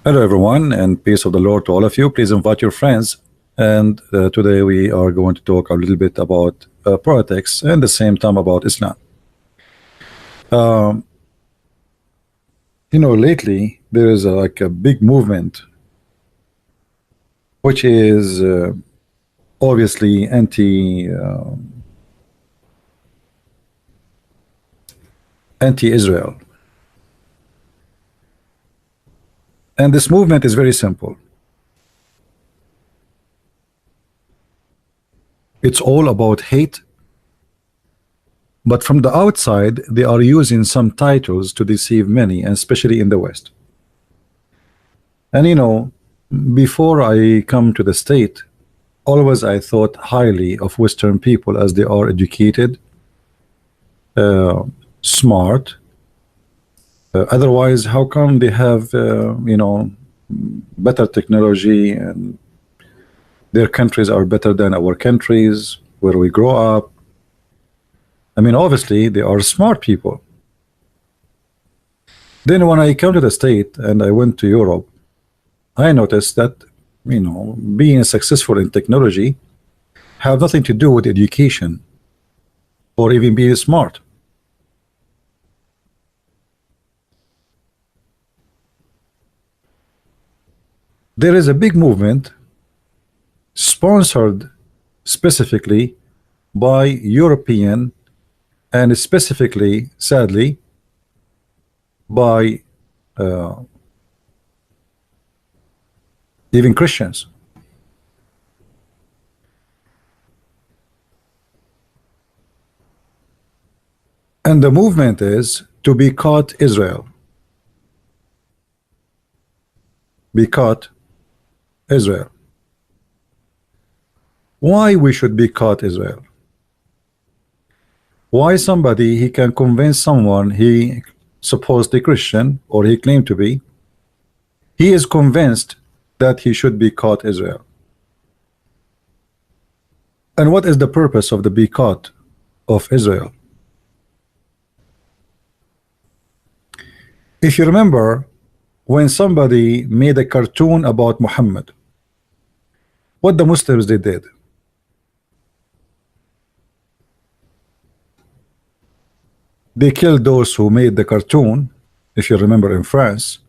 Hello, everyone, and peace of the Lord to all of you. Please invite your friends. And today we are going to talk a little bit about politics and the same time about Islam. Um, lately there is like a big movement which is obviously anti-Israel, and this movement is very simple. It's all about hate. But from the outside, they are using some titles to deceive many, and especially in the West. And before I come to the state, always I thought highly of Western people as they are educated, smart. Otherwise, how come they have, better technology and their countries are better than our countries where we grow up? I mean, obviously, they are smart people. Then when I came to the state and I went to Europe, I noticed that, being successful in technology have nothing to do with education or even being smart. There is a big movement sponsored specifically by European and specifically, sadly, by even Christians. And the movement is to boycott Israel. Boycott Israel. Why we should boycott Israel? Why somebody he can convince someone he supposedly Christian or he claimed to be, he is convinced that he should boycott Israel. And what is the purpose of the boycott of Israel? If you remember, when somebody made a cartoon about Muhammad, what the Muslims they did, they killed those who made the cartoon, if you remember, in France,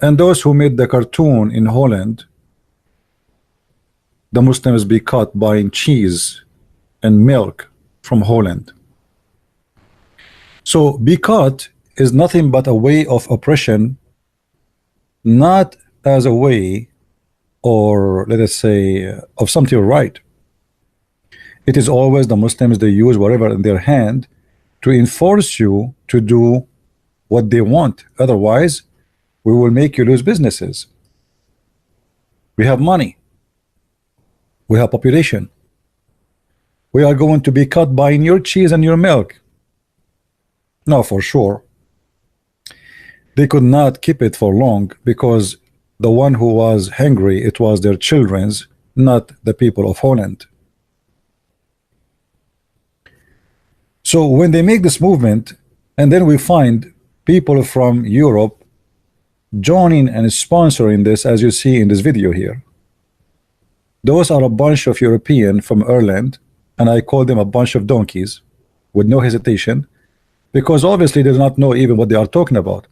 and those who made the cartoon in Holland. The Muslims be caught buying cheese and milk from Holland. So boycott is nothing but a way of oppression, not as a way, or let us say, of something right. It is always the Muslims, they use whatever in their hand to enforce you to do what they want. Otherwise, we will make you lose businesses. We have money. We have population. We are going to be cut buying your cheese and your milk. No, for sure. They could not keep it for long because the one who was hungry, it was their children's, not the people of Holland. So when they make this movement, and then we find people from Europe joining and sponsoring this, as you see in this video here. Those are a bunch of European from Ireland, and I call them a bunch of donkeys with no hesitation, because obviously they do not know even what they are talking about.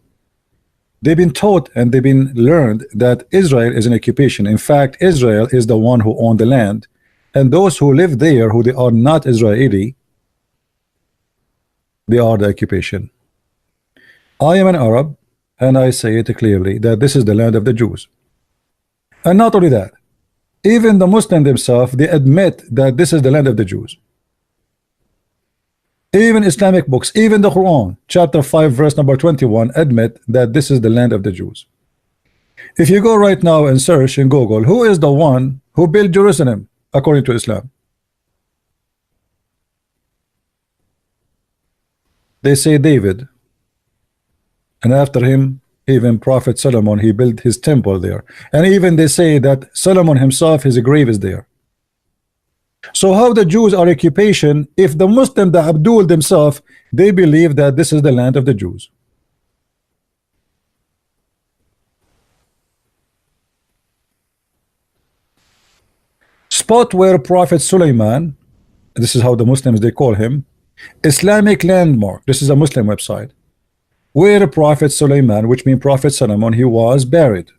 They've been taught and they've been learned that Israel is an occupation. In fact, Israel is the one who owned the land, and those who live there who they are not Israeli, they are the occupation. I am an Arab, and I say it clearly that this is the land of the Jews. And not only that, even the Muslim themselves, they admit that this is the land of the Jews. Even Islamic books, even the Quran, chapter 5, verse number 21, admit that this is the land of the Jews. If you go right now and search in Google, who is the one who built Jerusalem according to Islam? They say David, and after him even Prophet Solomon, he built his temple there, and even they say that Solomon himself, his grave is there. So how the Jews are occupation if the Muslim, the Abdul themselves, they believe that this is the land of the Jews? spot where Prophet Sulaiman, this is how the Muslims they call him, Islamic landmark, this is a Muslim website, where Prophet Sulaiman, which means Prophet Solomon, he was buried.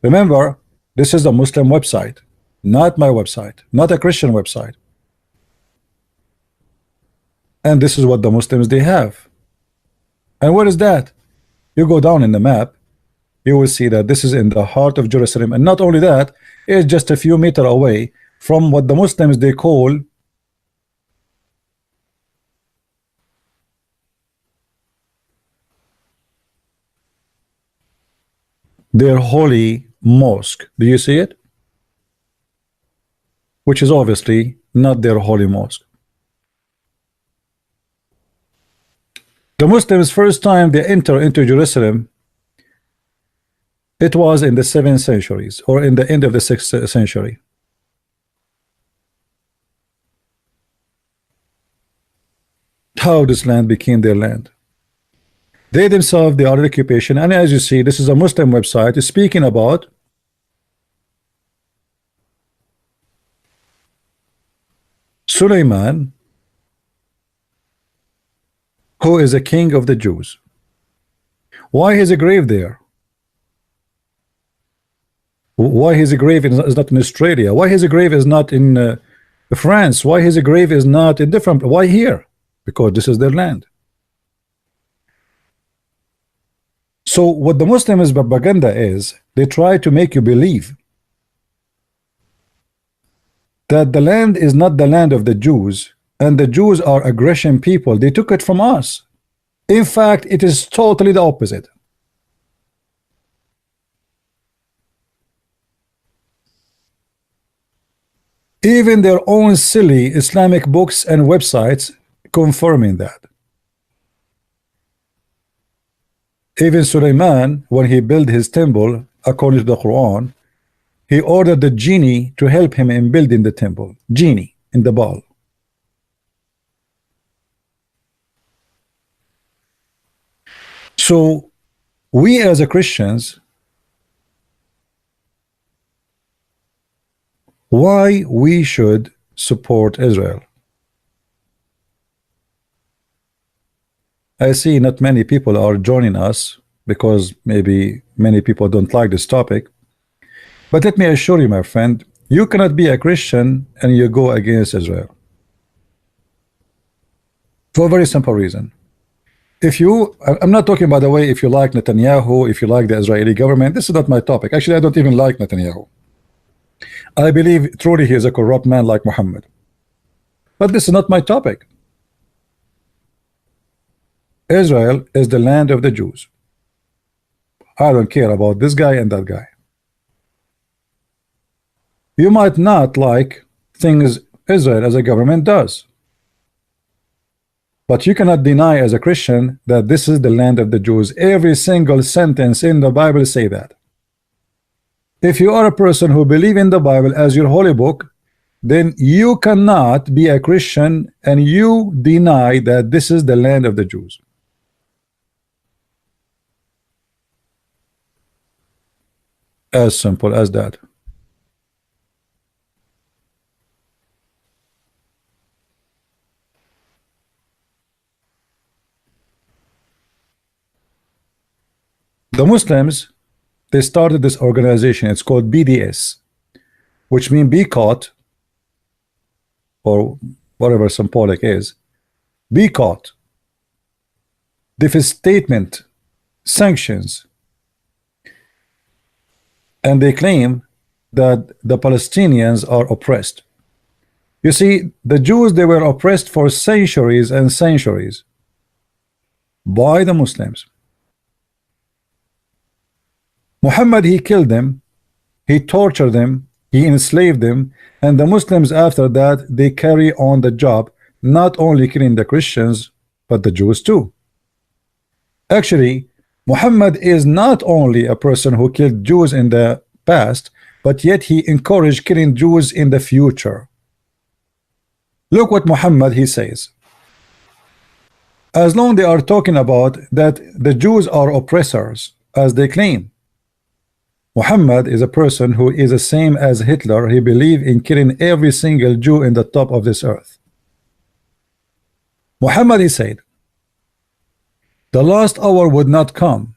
Remember, this is a Muslim website, not my website, not a Christian website. And this is what the Muslims they have. And what is that? You go down in the map, you will see that this is in the heart of Jerusalem, and not only that, it's just a few meters away from what the Muslims they call their holy mosque. Do you see it? Which is obviously not their holy mosque. The Muslims first time they enter into Jerusalem, it was in the 7th centuries or in the end of the 6th century. How this land became their land. They themselves, they are the occupation, and as you see, this is a Muslim website speaking about Sulaiman, who is a king of the Jews. Why is a grave there? Why his grave is not in Australia? Why his grave is not in France? Why his grave is not in different? Why here? Because this is their land. So what the Muslims propaganda is, they try to make you believe that the land is not the land of the Jews, and the Jews are aggression people. They took it from us. In fact, it is totally the opposite. Even their own silly Islamic books and websites confirming that. Even Sulaiman, when he built his temple, according to the Quran, he ordered the genie to help him in building the temple. Genie in the ball. So we as a Christians, why we should support Israel? I see not many people are joining us because maybe many people don't like this topic. But let me assure you, my friend, you cannot be a Christian and you go against Israel. For a very simple reason. If you, I'm not talking, by the way, if you like Netanyahu, if you like the Israeli government, this is not my topic. Actually, I don't even like Netanyahu. I believe truly he is a corrupt man like Muhammad. But this is not my topic. Israel is the land of the Jews. I don't care about this guy and that guy. You might not like things Israel as a government does, but you cannot deny as a Christian that this is the land of the Jews. Every single sentence in the Bible say that. If you are a person who believes in the Bible as your holy book, then you cannot be a Christian and you deny that this is the land of the Jews. As simple as that. The Muslims, they started this organization. It's called BDS, which means be caught, or whatever symbolic is. Be caught. Statement, sanctions. And they claim that the Palestinians are oppressed. You see, the Jews, they were oppressed for centuries and centuries by the Muslims. Muhammad, he killed them, he tortured them, he enslaved them, and the Muslims after that, they carry on the job, not only killing the Christians, but the Jews too. Actually, Muhammad is not only a person who killed Jews in the past, but yet he encouraged killing Jews in the future. Look what Muhammad he says. As long they are talking about that the Jews are oppressors, as they claim, Muhammad is a person who is the same as Hitler. He believed in killing every single Jew in the top of this earth. Muhammad, he said, the last hour would not come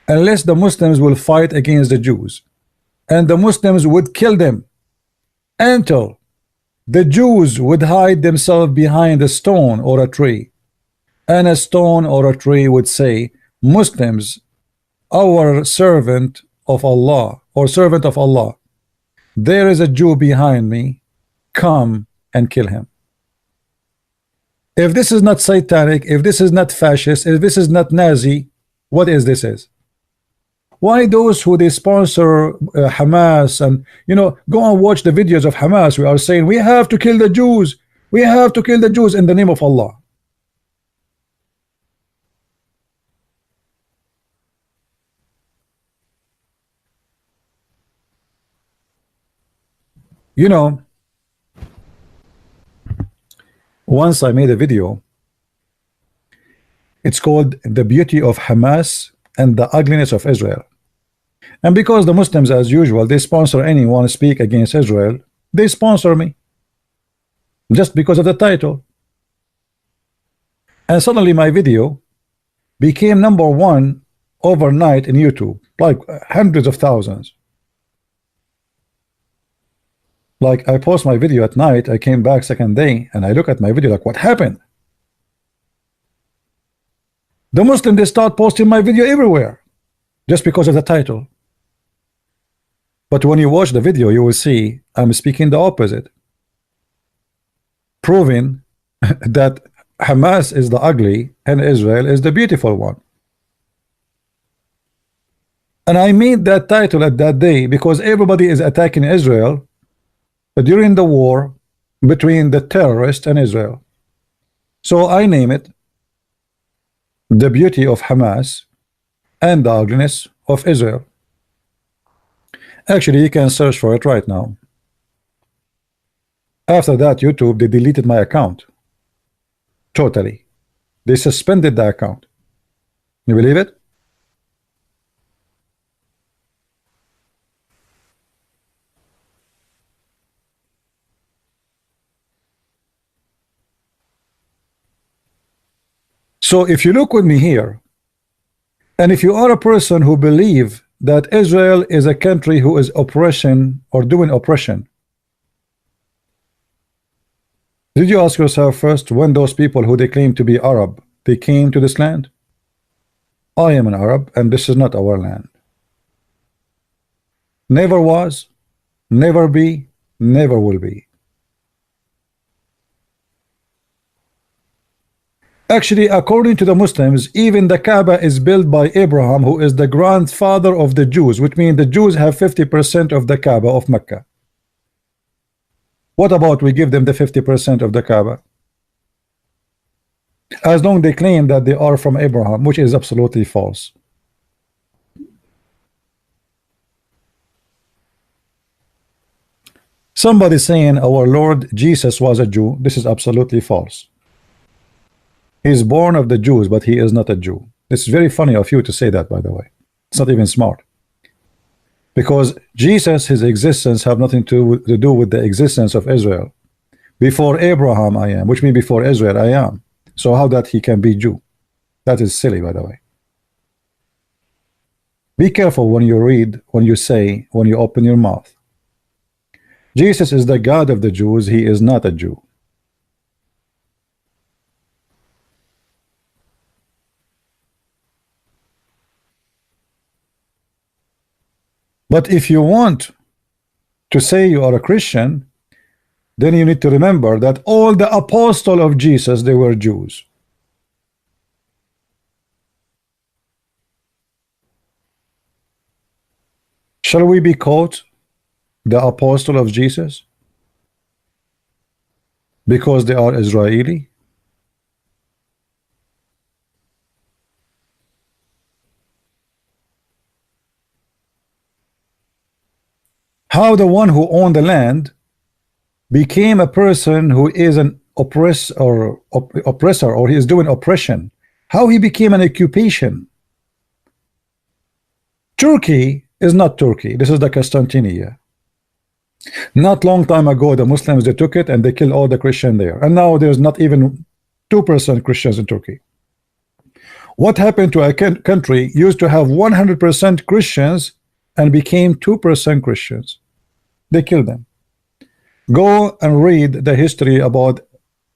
unless the Muslims will fight against the Jews, and the Muslims would kill them until the Jews would hide themselves behind a stone or a tree, and a stone or a tree would say, Muslims, our servant of Allah, or servant of Allah, there is a Jew behind me, come and kill him. If this is not satanic, if this is not fascist, if this is not Nazi, what is this is? Why those who they sponsor Hamas, and go and watch the videos of Hamas, we are saying we have to kill the Jews, we have to kill the Jews in the name of Allah. Once I made a video, it's called The Beauty of Hamas and the Ugliness of Israel. And because the Muslims, as usual, they sponsor anyone speak against Israel, they sponsor me just because of the title. And suddenly my video became #1 overnight in YouTube, like hundreds of thousands. Like, I post my video at night, I came back second day and I look at my video like, what happened? The Muslims, they start posting my video everywhere just because of the title. But when you watch the video, you will see I'm speaking the opposite, proving that Hamas is the ugly and Israel is the beautiful one. And I made that title at that day because everybody is attacking Israel during the war between the terrorists and Israel. So I name it The Beauty of Hamas and the Ugliness of Israel. Actually, you can search for it right now. After that, YouTube, they deleted my account totally. They suspended the account. You believe it? So if you look with me here, and if you are a person who believe that Israel is a country who is oppression or doing oppression, did you ask yourself first, when those people who they claim to be Arab, they came to this land? I am an Arab and this is not our land. Never was, never be, never will be. Actually, according to the Muslims, even the Kaaba is built by Abraham, who is the grandfather of the Jews, which means the Jews have 50% of the Kaaba of Mecca. What about we give them the 50% of the Kaaba? As long as they claim that they are from Abraham, which is absolutely false. Somebody saying our Lord Jesus was a Jew, this is absolutely false. He is born of the Jews, but he is not a Jew. It's very funny of you to say that, by the way. It's not even smart. Because Jesus, his existence have nothing to do with the existence of Israel. Before Abraham I am, which means before Israel I am. So how that he can be Jew? That is silly, by the way. Be careful when you read, when you say, when you open your mouth. Jesus is the God of the Jews, he is not a Jew. But if you want to say you are a Christian, then you need to remember that all the apostles of Jesus, they were Jews. Shall we be called the apostle of Jesus because they are Israeli? How the one who owned the land became a person who is an oppressor, or he is doing oppression? How he became an occupation? Turkey is not Turkey. This is the Constantinople. Not long time ago, the Muslims, they took it and they killed all the Christian there, and now there's not even 2% Christians in Turkey. What happened to a country used to have 100% Christians and became 2% Christians? They killed them. Go and read the history about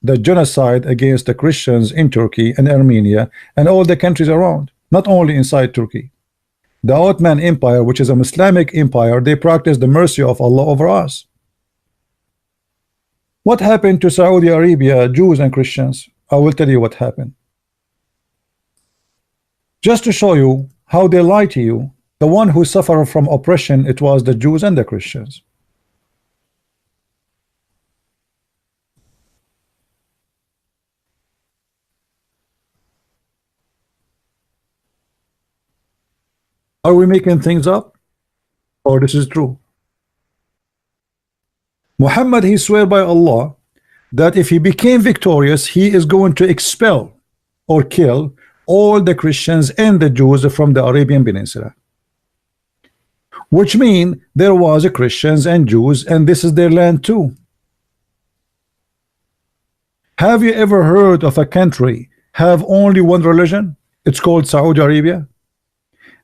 the genocide against the Christians in Turkey and Armenia and all the countries around, not only inside Turkey. The Ottoman Empire, which is an Islamic empire, they practiced the mercy of Allah over us. What happened to Saudi Arabia, Jews and Christians? I will tell you what happened. Just to show you how they lie to you, the one who suffered from oppression, it was the Jews and the Christians. Are we making things up, or this is true? Muhammad, he swear by Allah that if he became victorious, he is going to expel or kill all the Christians and the Jews from the Arabian Peninsula, which means there was a Christians and Jews, and this is their land too. Have you ever heard of a country have only one religion? It's called Saudi Arabia.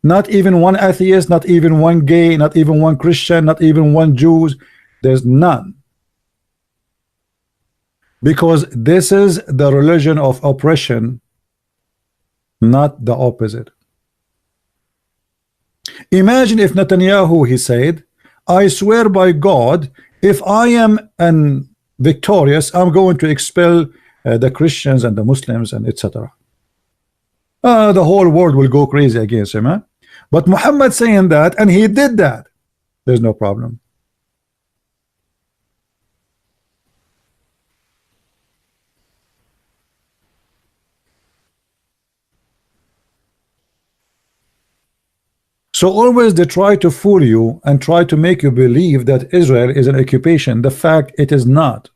Not even one atheist, not even one gay, not even one Christian, not even one Jews. There's none. Because this is the religion of oppression, not the opposite. Imagine if Netanyahu, he said, I swear by God, if I am victorious, I'm going to expel the Christians and the Muslims and etc. The whole world will go crazy against him, huh? But Muhammad saying that, and he did that, there's no problem. So always they try to fool you and try to make you believe that Israel is an occupation. The fact it is not.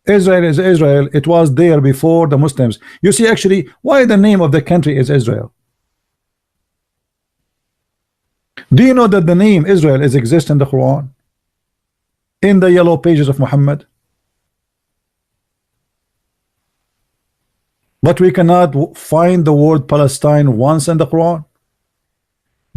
Israel is Israel. It was there before the Muslims. You see, actually, why the name of the country is Israel? Do you know that the name Israel is exist in the Quran? In the yellow pages of Muhammad? But we cannot find the word Palestine once in the Quran.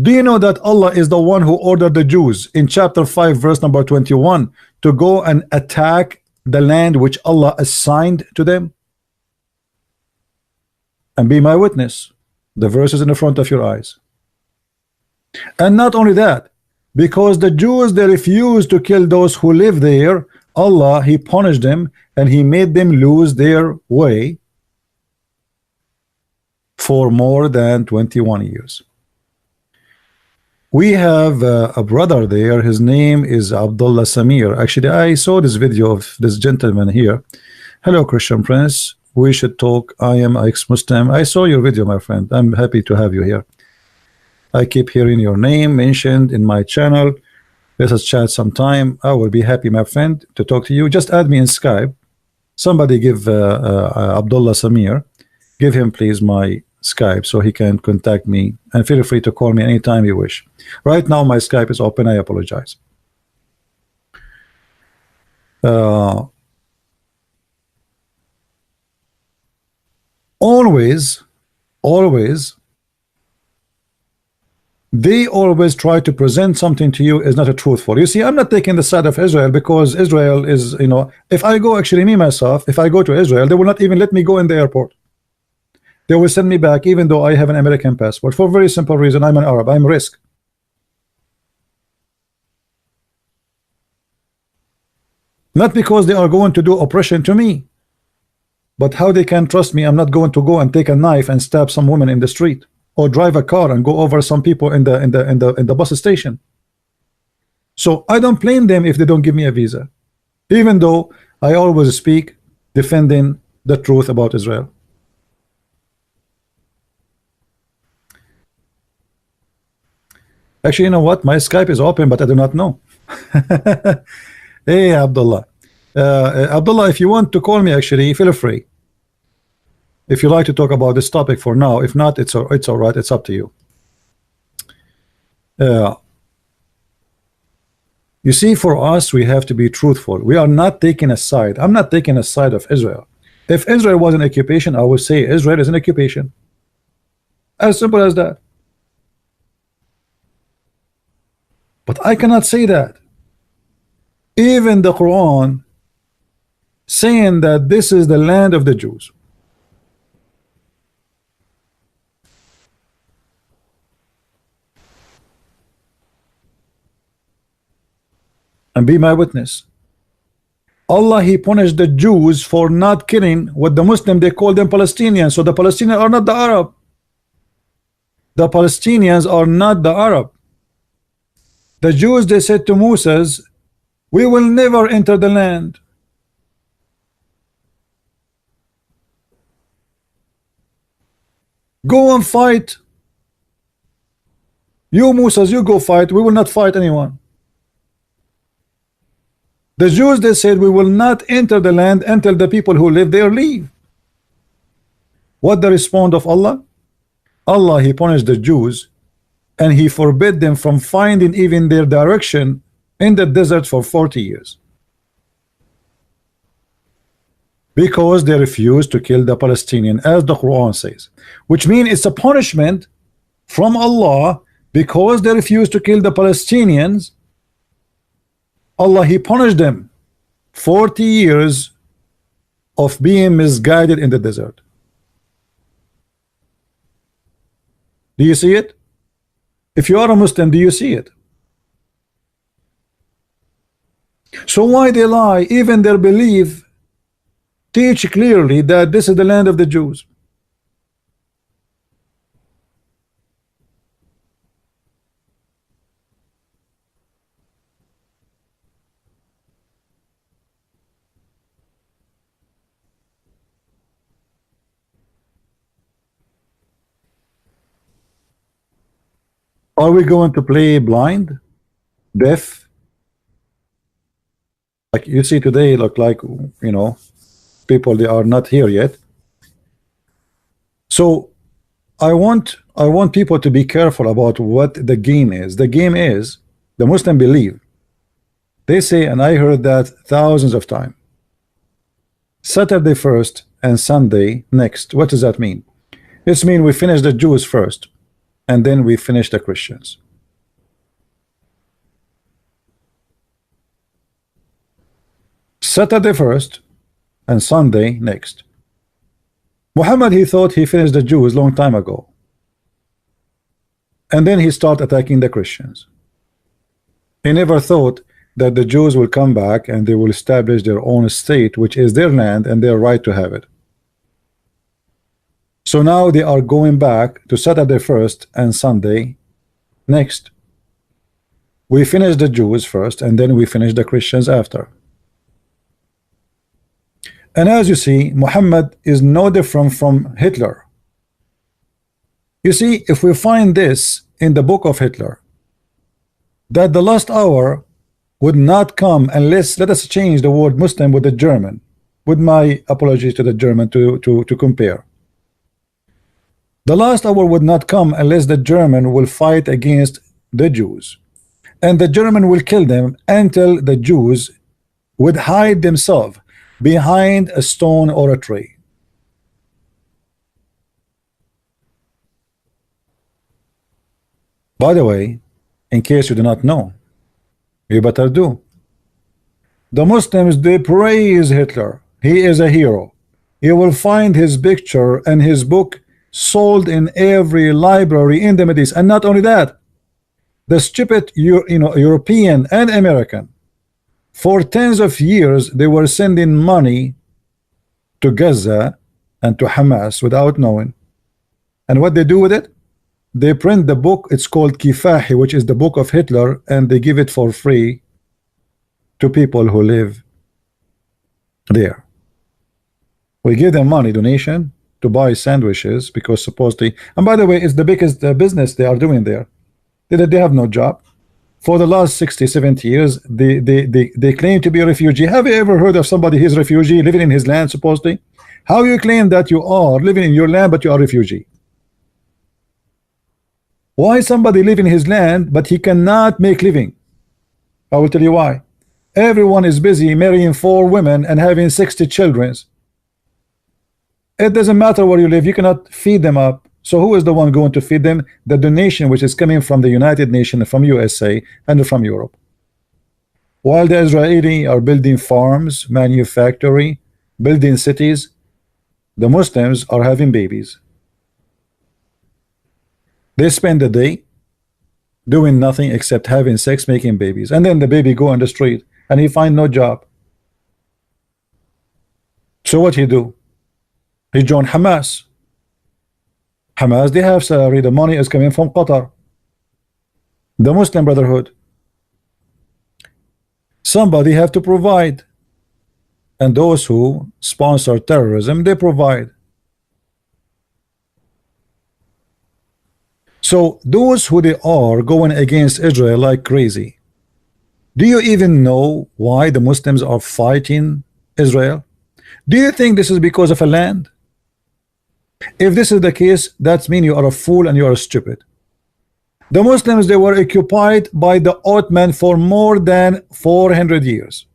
Do you know that Allah is the one who ordered the Jews in chapter 5 verse number 21 to go and attack the land which Allah assigned to them? And be my witness, the verse is in the front of your eyes. And not only that, because the Jews, they refused to kill those who live there, Allah, he punished them and he made them lose their way for more than 21 years. We have a brother there, his name is Abdullah Samir. Actually, I saw this video of this gentleman here. Hello, Christian Prince, we should talk. I am ex-Muslim. I saw your video, my friend. I'm happy to have you here. I keep hearing your name mentioned in my channel. Let us chat sometime. I will be happy, my friend, to talk to you. Just add me in Skype. Somebody give Abdullah Samir, give him please my Skype so he can contact me, and feel free to call me anytime you wish. Right now my Skype is open. I apologize. Always they always try to present something to you is not a truthful. You see, I'm not taking the side of Israel because Israel is, you know, if I go, actually me myself, if I go to Israel, they will not even let me go in the airport. They will send me back even though I have an American passport, for a very simple reason. I'm an Arab. I'm risk. Not because they are going to do oppression to me, but how they can trust me. I'm not going to go and take a knife and stab some woman in the street, or drive a car and go over some people in the bus station. So I don't blame them if they don't give me a visa, even though I always speak defending the truth about Israel. Actually, you know what? My Skype is open, but I do not know. Hey, Abdullah. Abdullah, if you want to call me, actually, feel free. If you like to talk about this topic for now. If not, it's all right. It's up to you. Uh, you see, for us, we have to be truthful. We are not taking a side. I'm not taking a side of Israel. If Israel was an occupation, I would say Israel is an occupation. As simple as that. But I cannot say that. Even the Quran saying that this is the land of the Jews. And be my witness. Allah, he punished the Jews for not killing what the Muslim, they call them Palestinians. So the Palestinians are not the Arab. The Palestinians are not the Arab. The Jews, they said to Moses, we will never enter the land. Go and fight. You, Moses, you go fight. We will not fight anyone. The Jews, they said, we will not enter the land until the people who live there leave. What the response of Allah? Allah, he punished the Jews and he forbid them from finding even their direction in the desert for 40 years. Because they refused to kill the Palestinian, as the Quran says. Which means it's a punishment from Allah because they refused to kill the Palestinians. Allah, he punished them 40 years of being misguided in the desert. Do you see it? If you are a Muslim, do you see it? So why they lie? Even their belief teach clearly that this is the land of the Jews. Are we going to play blind, deaf? Like you see today, look like, you know, people, they are not here yet. So I want people to be careful about what the game is. The game is the Muslim believe. They say, and I heard that thousands of times, Saturday first and Sunday next. What does that mean? It means we finish the Jews first and then we finish the Christians. Saturday first and Sunday next. Muhammad, he thought he finished the Jews long time ago, and then he started attacking the Christians. He never thought that the Jews will come back and they will establish their own state, which is their land and their right to have it. So now they are going back to Saturday first and Sunday next. We finish the Jews first and then we finish the Christians after. And as you see, Muhammad is no different from Hitler. You see, if we find this in the book of Hitler, that the last hour would not come unless, let us change the word Muslim with the German, with my apologies to the German to compare. The last hour would not come unless the German will fight against the Jews, and the German will kill them until the Jews would hide themselves behind a stone or a tree. By the way, in case you do not know, you better do. The Muslims, they praise Hitler. He is a hero. You will find his picture and his book sold in every library in the Middle East. And not only that, the stupid European and American, for tens of years they were sending money to Gaza and to Hamas without knowing. And what they do with it? They print the book. It's called Kifahi, which is the book of Hitler, and they give it for free to people who live there. We give them money, donation, to buy sandwiches, because supposedly, and by the way, it's the biggest business they are doing there. They have no job. For the last 60-70 years, they claim to be a refugee. Have you ever heard of somebody who's a refugee living in his land, supposedly? How you claim that you are living in your land, but you are a refugee? Why somebody live in his land but he cannot make living? I will tell you why. Everyone is busy marrying 4 women and having 60 children. It doesn't matter where you live, you cannot feed them up. So who is the one going to feed them? The donation which is coming from the United Nations, from USA, and from Europe. While the Israeli are building farms, manufacturing, building cities, the Muslims are having babies. They spend the day doing nothing except having sex, making babies, and then the baby go on the street and he find no job. So what he do? He joined Hamas. Hamas, they have salary, the money is coming from Qatar, the Muslim Brotherhood. Somebody have to provide, and those who sponsor terrorism, they provide. So those who they are going against Israel like crazy. Do you even know why the Muslims are fighting Israel? Do you think this is because of a land? If this is the case, that means you are a fool and you are stupid. The Muslims, they were occupied by the Ottoman for more than 400 years.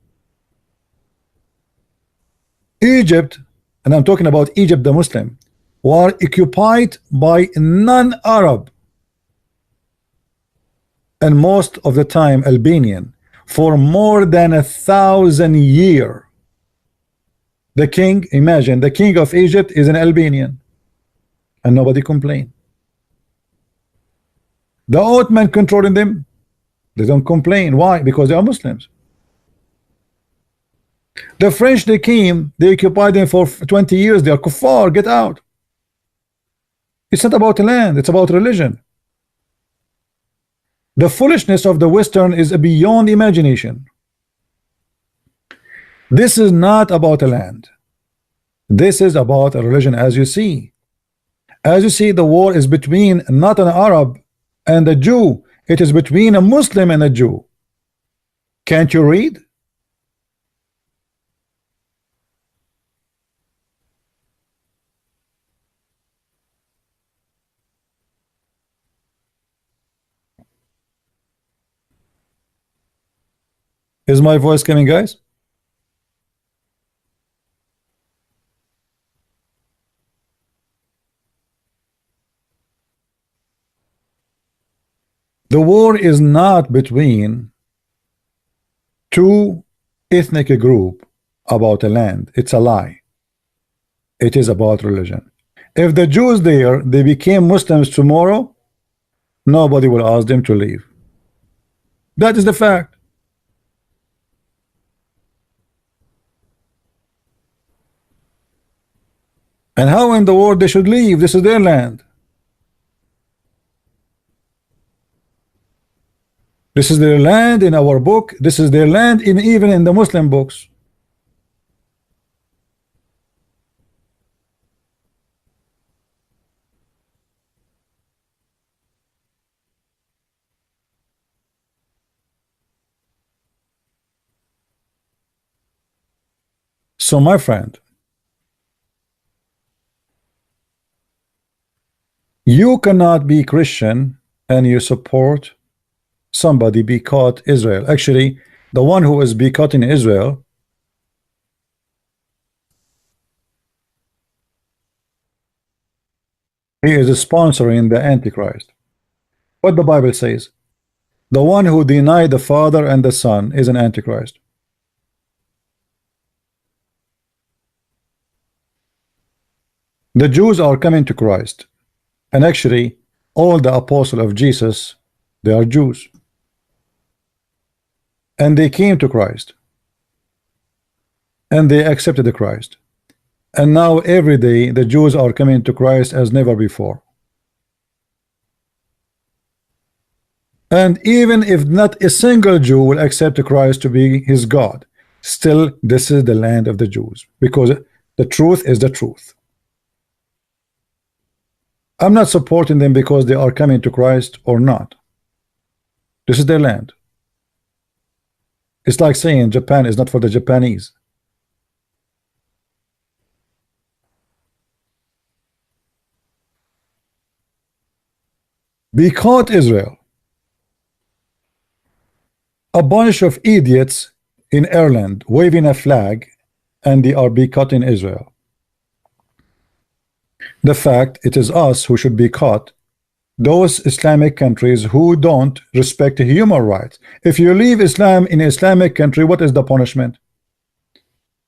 Egypt, and I'm talking about Egypt, the Muslim, were occupied by non-Arab, and most of the time Albanian, for more than 1,000 years. The king, imagine, the king of Egypt is an Albanian, and nobody complained. The Ottoman controlling them, they don't complain. Why? Because they are Muslims. The French, they came, they occupied them for 20 years. They are kuffar, get out. It's not about land, it's about religion. The foolishness of the Western is beyond imagination. This is not about a land. This is about a religion. As you see, the war is between not an Arab and a Jew. It is between a Muslim and a Jew. Can't you read? Is my voice coming, guys? The war is not between two ethnic group about a land. It's a lie. It is about religion. If the Jews there, they became Muslims tomorrow, nobody will ask them to leave. That is the fact. And how in the world they should leave? This is their land. This is their land in our book. This is their land in even in the Muslim books. So my friend, you cannot be Christian and you support somebody boycott Israel. Actually, the one who is boycotting Israel, he is sponsoring the Antichrist. What the Bible says, the one who denied the Father and the Son is an Antichrist. The Jews are coming to Christ, and actually all the apostles of Jesus, they are Jews, and they came to Christ and they accepted the Christ, and now every day the Jews are coming to Christ as never before. And even if not a single Jew will accept Christ to be his God, still this is the land of the Jews, because the truth is the truth. I'm not supporting them because they are coming to Christ or not. This is their land. It's like saying Japan is not for the Japanese. boycott Israel. A bunch of idiots in Ireland waving a flag, and they are boycotting Israel. The fact it is us who should boycott those Islamic countries who don't respect human rights. If you leave Islam in an Islamic country, what is the punishment?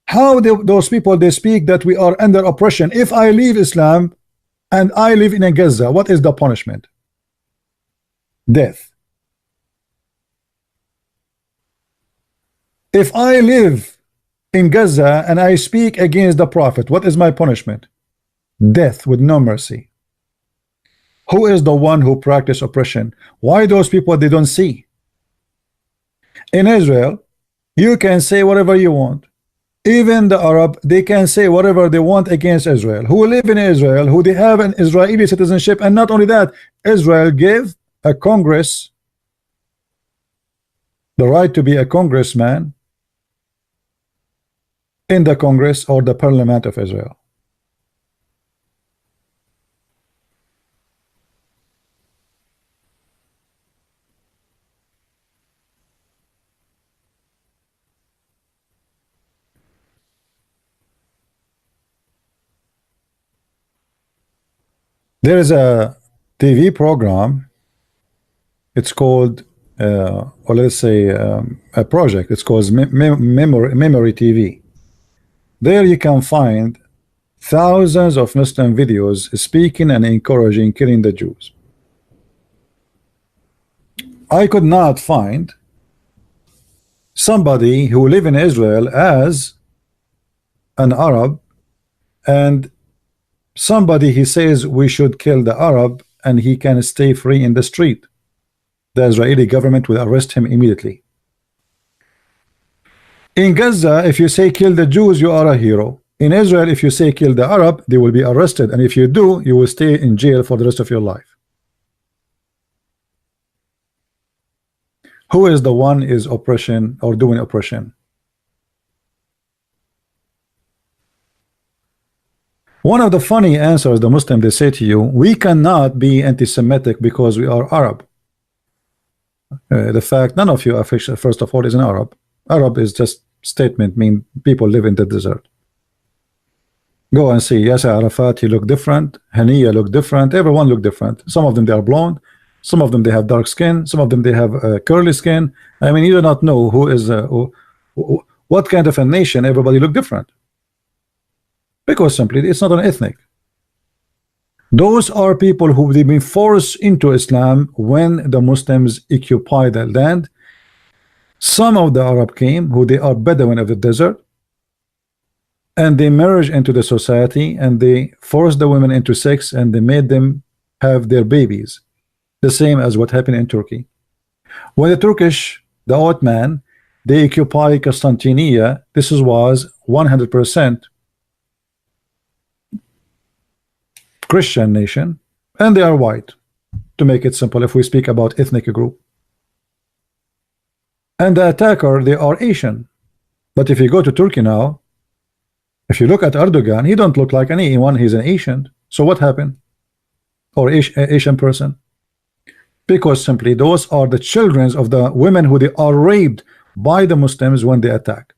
How those people, they speak that we are under oppression. If I leave Islam and I live in a Gaza, what is the punishment? Death. If I live in Gaza and I speak against the Prophet, what is my punishment? Death with no mercy. Who is the one who practice oppression? Why those people they don't see? In Israel, you can say whatever you want. Even the Arab, they can say whatever they want against Israel, who live in Israel, who they have an Israeli citizenship. And not only that, Israel gave a Congress the right to be a congressman in the Congress or the Parliament of Israel. There is a TV program. It's called, or let's say, a project. It's called Memory TV. There you can find thousands of Muslim videos speaking and encouraging killing the Jews. I could not find somebody who live in Israel as an Arab and somebody he says we should kill the Arab and he can stay free in the street. The Israeli government will arrest him immediately. In Gaza, if you say kill the Jews, you are a hero. In Israel, if you say kill the Arab, they will be arrested, and if you do, you will stay in jail for the rest of your life. Who is the one is oppression or doing oppression? One of the funny answers the Muslim they say to you, we cannot be anti-Semitic because we are Arab. The fact none of you official, first of all, is an Arab. Arab is just statement, mean people live in the desert. Go and see Yasser Arafat, he look different. Haniya look different. Everyone look different. Some of them they are blonde. Some of them they have dark skin. Some of them they have curly skin. I mean, you do not know who is what kind of a nation. Everybody look different. Because simply it's not an ethnic. Those are people who have been forced into Islam when the Muslims occupy the land. Some of the Arab came who they are Bedouin of the desert, and they merge into the society and they forced the women into sex and they made them have their babies, the same as what happened in Turkey. When the Turkish, the Ottoman, they occupy Constantinople, this was 100% Christian nation, and they are white, to make it simple if we speak about ethnic group. And the attacker, they are Asian. But if you go to Turkey now, if you look at Erdogan, he don't look like anyone, he's an Asian. So what happened? Or Asian person? Because simply those are the children of the women who they are raped by the Muslims when they attack.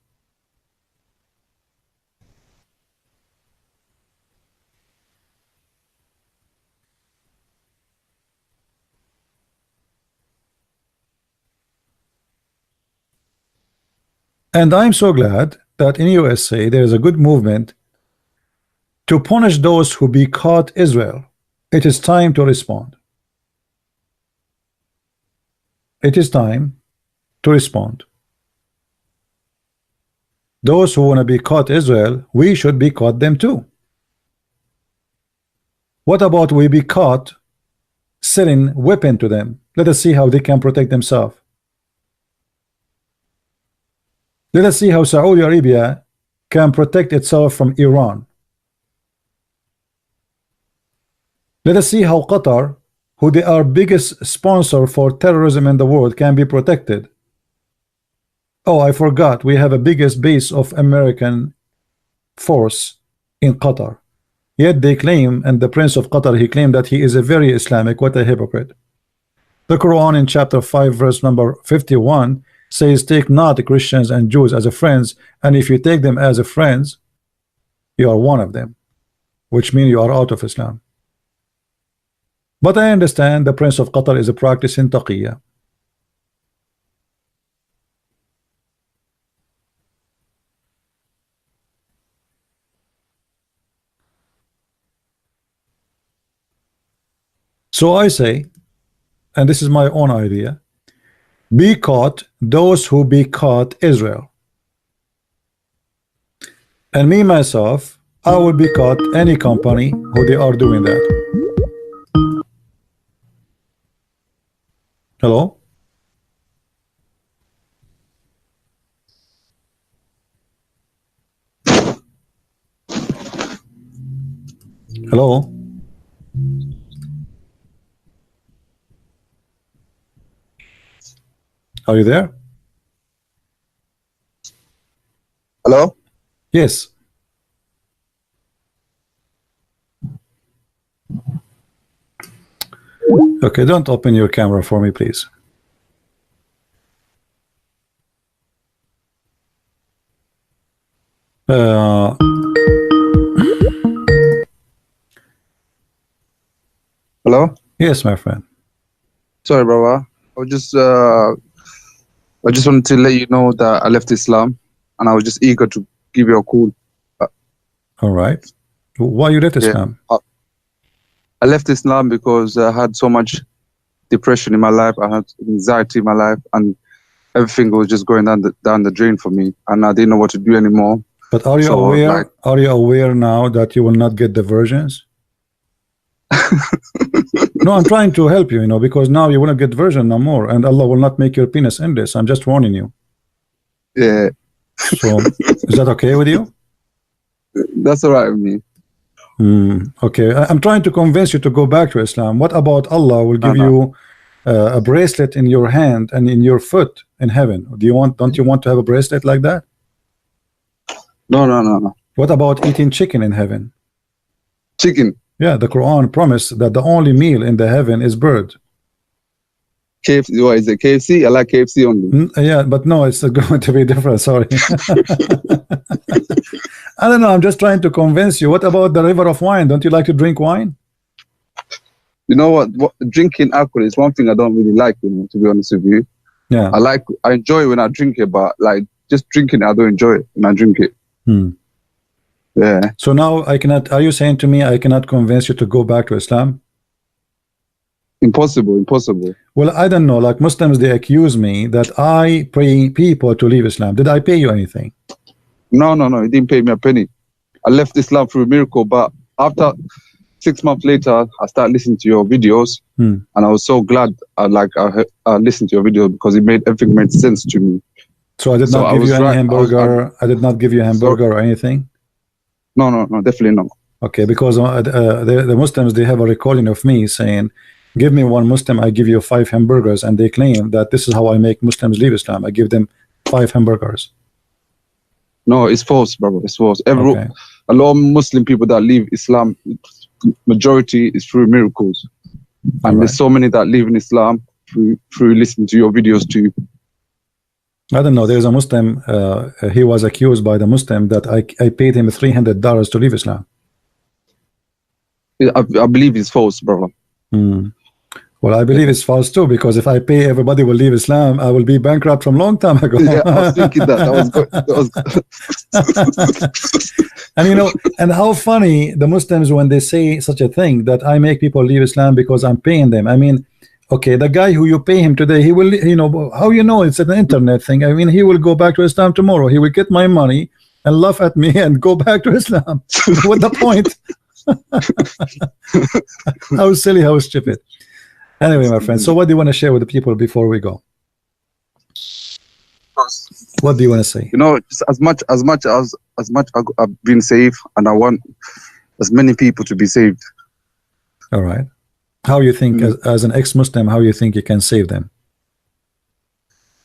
And I'm so glad that in USA there is a good movement to punish those who boycott Israel. It is time to respond. It is time to respond. Those who want to boycott Israel, we should boycott them too. What about we boycott selling weapons to them? Let us see how they can protect themselves. Let us see how Saudi Arabia can protect itself from Iran. Let us see how Qatar, who they are biggest sponsor for terrorism in the world, can be protected. Oh, I forgot, we have a biggest base of American force in Qatar. Yet they claim, and the Prince of Qatar, he claimed that he is a very Islamic. What a hypocrite. The Quran in chapter 5 verse number 51 says, take not the Christians and Jews as a friends, and if you take them as a friends, you are one of them, which means you are out of Islam. But I understand the Prince of Qatar is a practicing taqiyya. So I say, and this is my own idea, be caught those who be caught Israel. And me myself, I will be caught any company who they are doing that. Hello? Hello? Are you there? Hello? Yes. Okay, don't open your camera for me, please. Hello? Yes, my friend. Sorry, brother. I just wanted to let you know that I left Islam, and I was just eager to give you a call. All right. Why you left Islam? I left Islam because I had so much depression in my life. I had anxiety in my life, and everything was just going down the drain for me, and I didn't know what to do anymore. But are you aware? Are you aware now that you will not get diversions? No, I'm trying to help you, because now you won't get version no more, and Allah will not make your penis endless. I'm just warning you. Yeah. So, is that okay with you? That's all right with me. Okay, I'm trying to convince you to go back to Islam. What about Allah will give you a bracelet in your hand and in your foot in heaven? Don't you want to have a bracelet like that? No. What about eating chicken in heaven? Chicken? Yeah, the Quran promised that the only meal in the heaven is bird. KFC? What is it? KFC? I like KFC only. Yeah, but no, it's going to be different. Sorry. I don't know. I'm just trying to convince you. What about the river of wine? Don't you like to drink wine? You know what? Drinking alcohol is one thing I don't really like, to be honest with you. Yeah. I enjoy it when I drink it, but like just drinking it, I don't enjoy it when I drink it. Yeah. So now are you saying to me I cannot convince you to go back to Islam? Impossible. Well, I don't know. Like Muslims, they accuse me that I pay people to leave Islam. Did I pay you anything? No. You didn't pay me a penny. I left Islam through a miracle, but after 6 months later, I started listening to your videos, and I was so glad I listened to your video because everything made sense to me. So I did not give you any hamburger. I did not give you a hamburger or anything. No, definitely not. Okay, because the Muslims, they have a recording of me saying, give me one Muslim, I give you 5 hamburgers, and they claim that this is how I make Muslims leave Islam. I give them 5 hamburgers. No, it's false, brother. It's false. A lot of Muslim people that leave Islam, majority is through miracles, and there's so many that leave in Islam through listening to your videos too. I don't know. There's a Muslim. He was accused by the Muslim that I paid him $300 to leave Islam. I believe it's false, brother. Well, I believe it's false too, because if I pay everybody will leave Islam, I will be bankrupt from long time ago. Yeah, I was thinking that. And and how funny the Muslims when they say such a thing, that I make people leave Islam because I'm paying them. I mean, okay, the guy who you pay him today, he will, how it's an internet thing. I mean, he will go back to Islam tomorrow. He will get my money and laugh at me and go back to Islam. What's the point? How silly, how stupid. Anyway, my friend, so what do you want to share with the people before we go? What do you want to say? Just as much as I've been saved, and I want as many people to be saved. All right. How you think, as an ex-Muslim, how you think you can save them?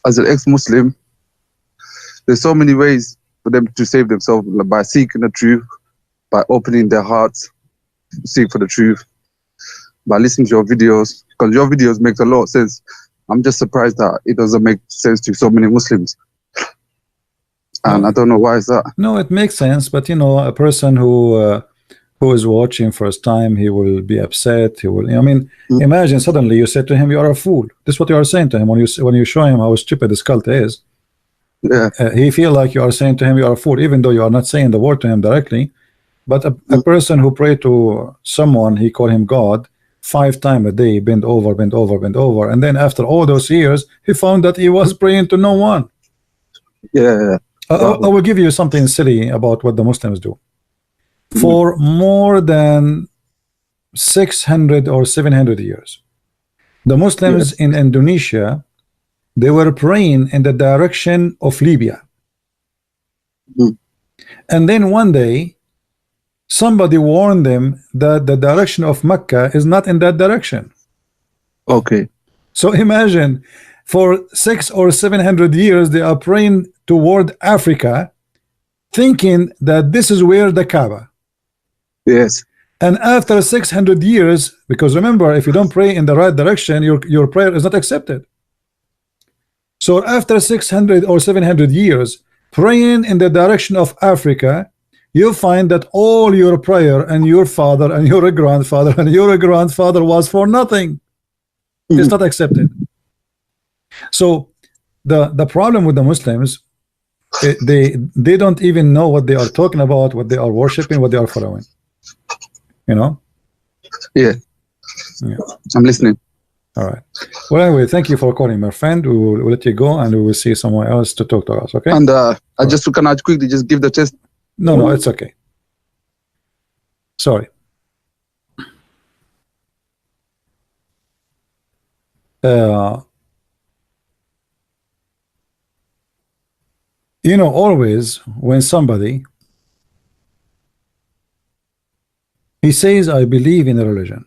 As an ex-Muslim, there's so many ways for them to save themselves, by seeking the truth, by opening their hearts, seek for the truth. by listening to your videos, because your videos make a lot of sense. I'm just surprised that it doesn't make sense to so many Muslims. And I don't know why is that. No, it makes sense, but you know, a person who is watching first time, he will be upset. He will, I mean, imagine suddenly you said to him, "You are a fool." This is what you are saying to him when you show him how stupid this cult is. Yeah. He feel like you are saying to him, "You are a fool," even though you are not saying the word to him directly. But a person who pray to someone, he call him God 5 times a day, bend over, bend over, bend over, and then after all those years, he found that he was praying to no one. Yeah. I will give you something silly about what the Muslims do. For more than 600 or 700 years, the Muslims in Indonesia, they were praying in the direction of Libya. And then one day, somebody warned them that the direction of Mecca is not in that direction. Okay. So imagine, for 600 or 700 years, they are praying toward Africa, thinking that this is where the Kaaba. Yes. And after 600 years, because remember, if you don't pray in the right direction, your prayer is not accepted. So after 600 or 700 years, praying in the direction of Africa, you find that all your prayer and your father and your grandfather and your grandfather was for nothing. It's not accepted. So the problem with the Muslims, they don't even know what they are talking about, what they are worshiping, what they are following. You know? Yeah. I'm listening. All right. Well, anyway, thank you for calling, my friend. We'll let you go, and we will see someone else to talk to us. Okay. And I just can I quickly just give the test. No, it's okay. Sorry. You know, always when somebody he says, "I believe in a religion,"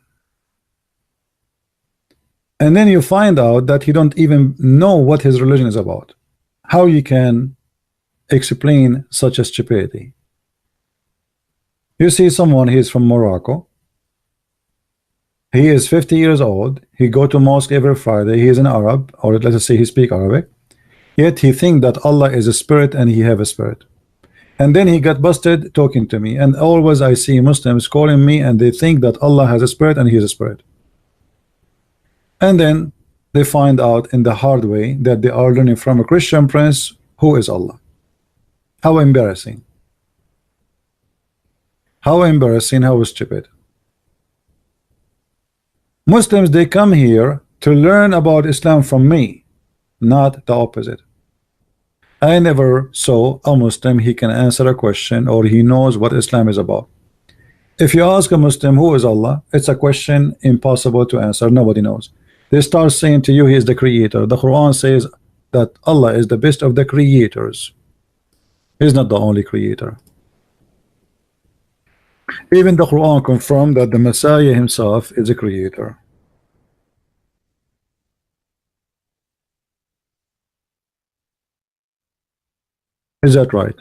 and then you find out that he don't even know what his religion is about. How you can explain such a stupidity? You see someone, he is from Morocco. He is 50 years old. He go to mosque every Friday. He is an Arab, or let us say he speak Arabic. Yet he think that Allah is a spirit and he have a spirit. And then he got busted talking to me. And always I see Muslims calling me and they think that Allah has a spirit and he is a spirit. And then they find out in the hard way that they are learning from a Christian prince who is Allah. How embarrassing. How embarrassing, how stupid. Muslims, they come here to learn about Islam from me, not the opposite. I never saw a Muslim he can answer a question or he knows what Islam is about. If you ask a Muslim who is Allah, it's a question impossible to answer. Nobody knows. They start saying to you he is the creator. The Quran says that Allah is the best of the creators. He's not the only creator. Even the Quran confirmed that the Messiah himself is a creator. Is that right?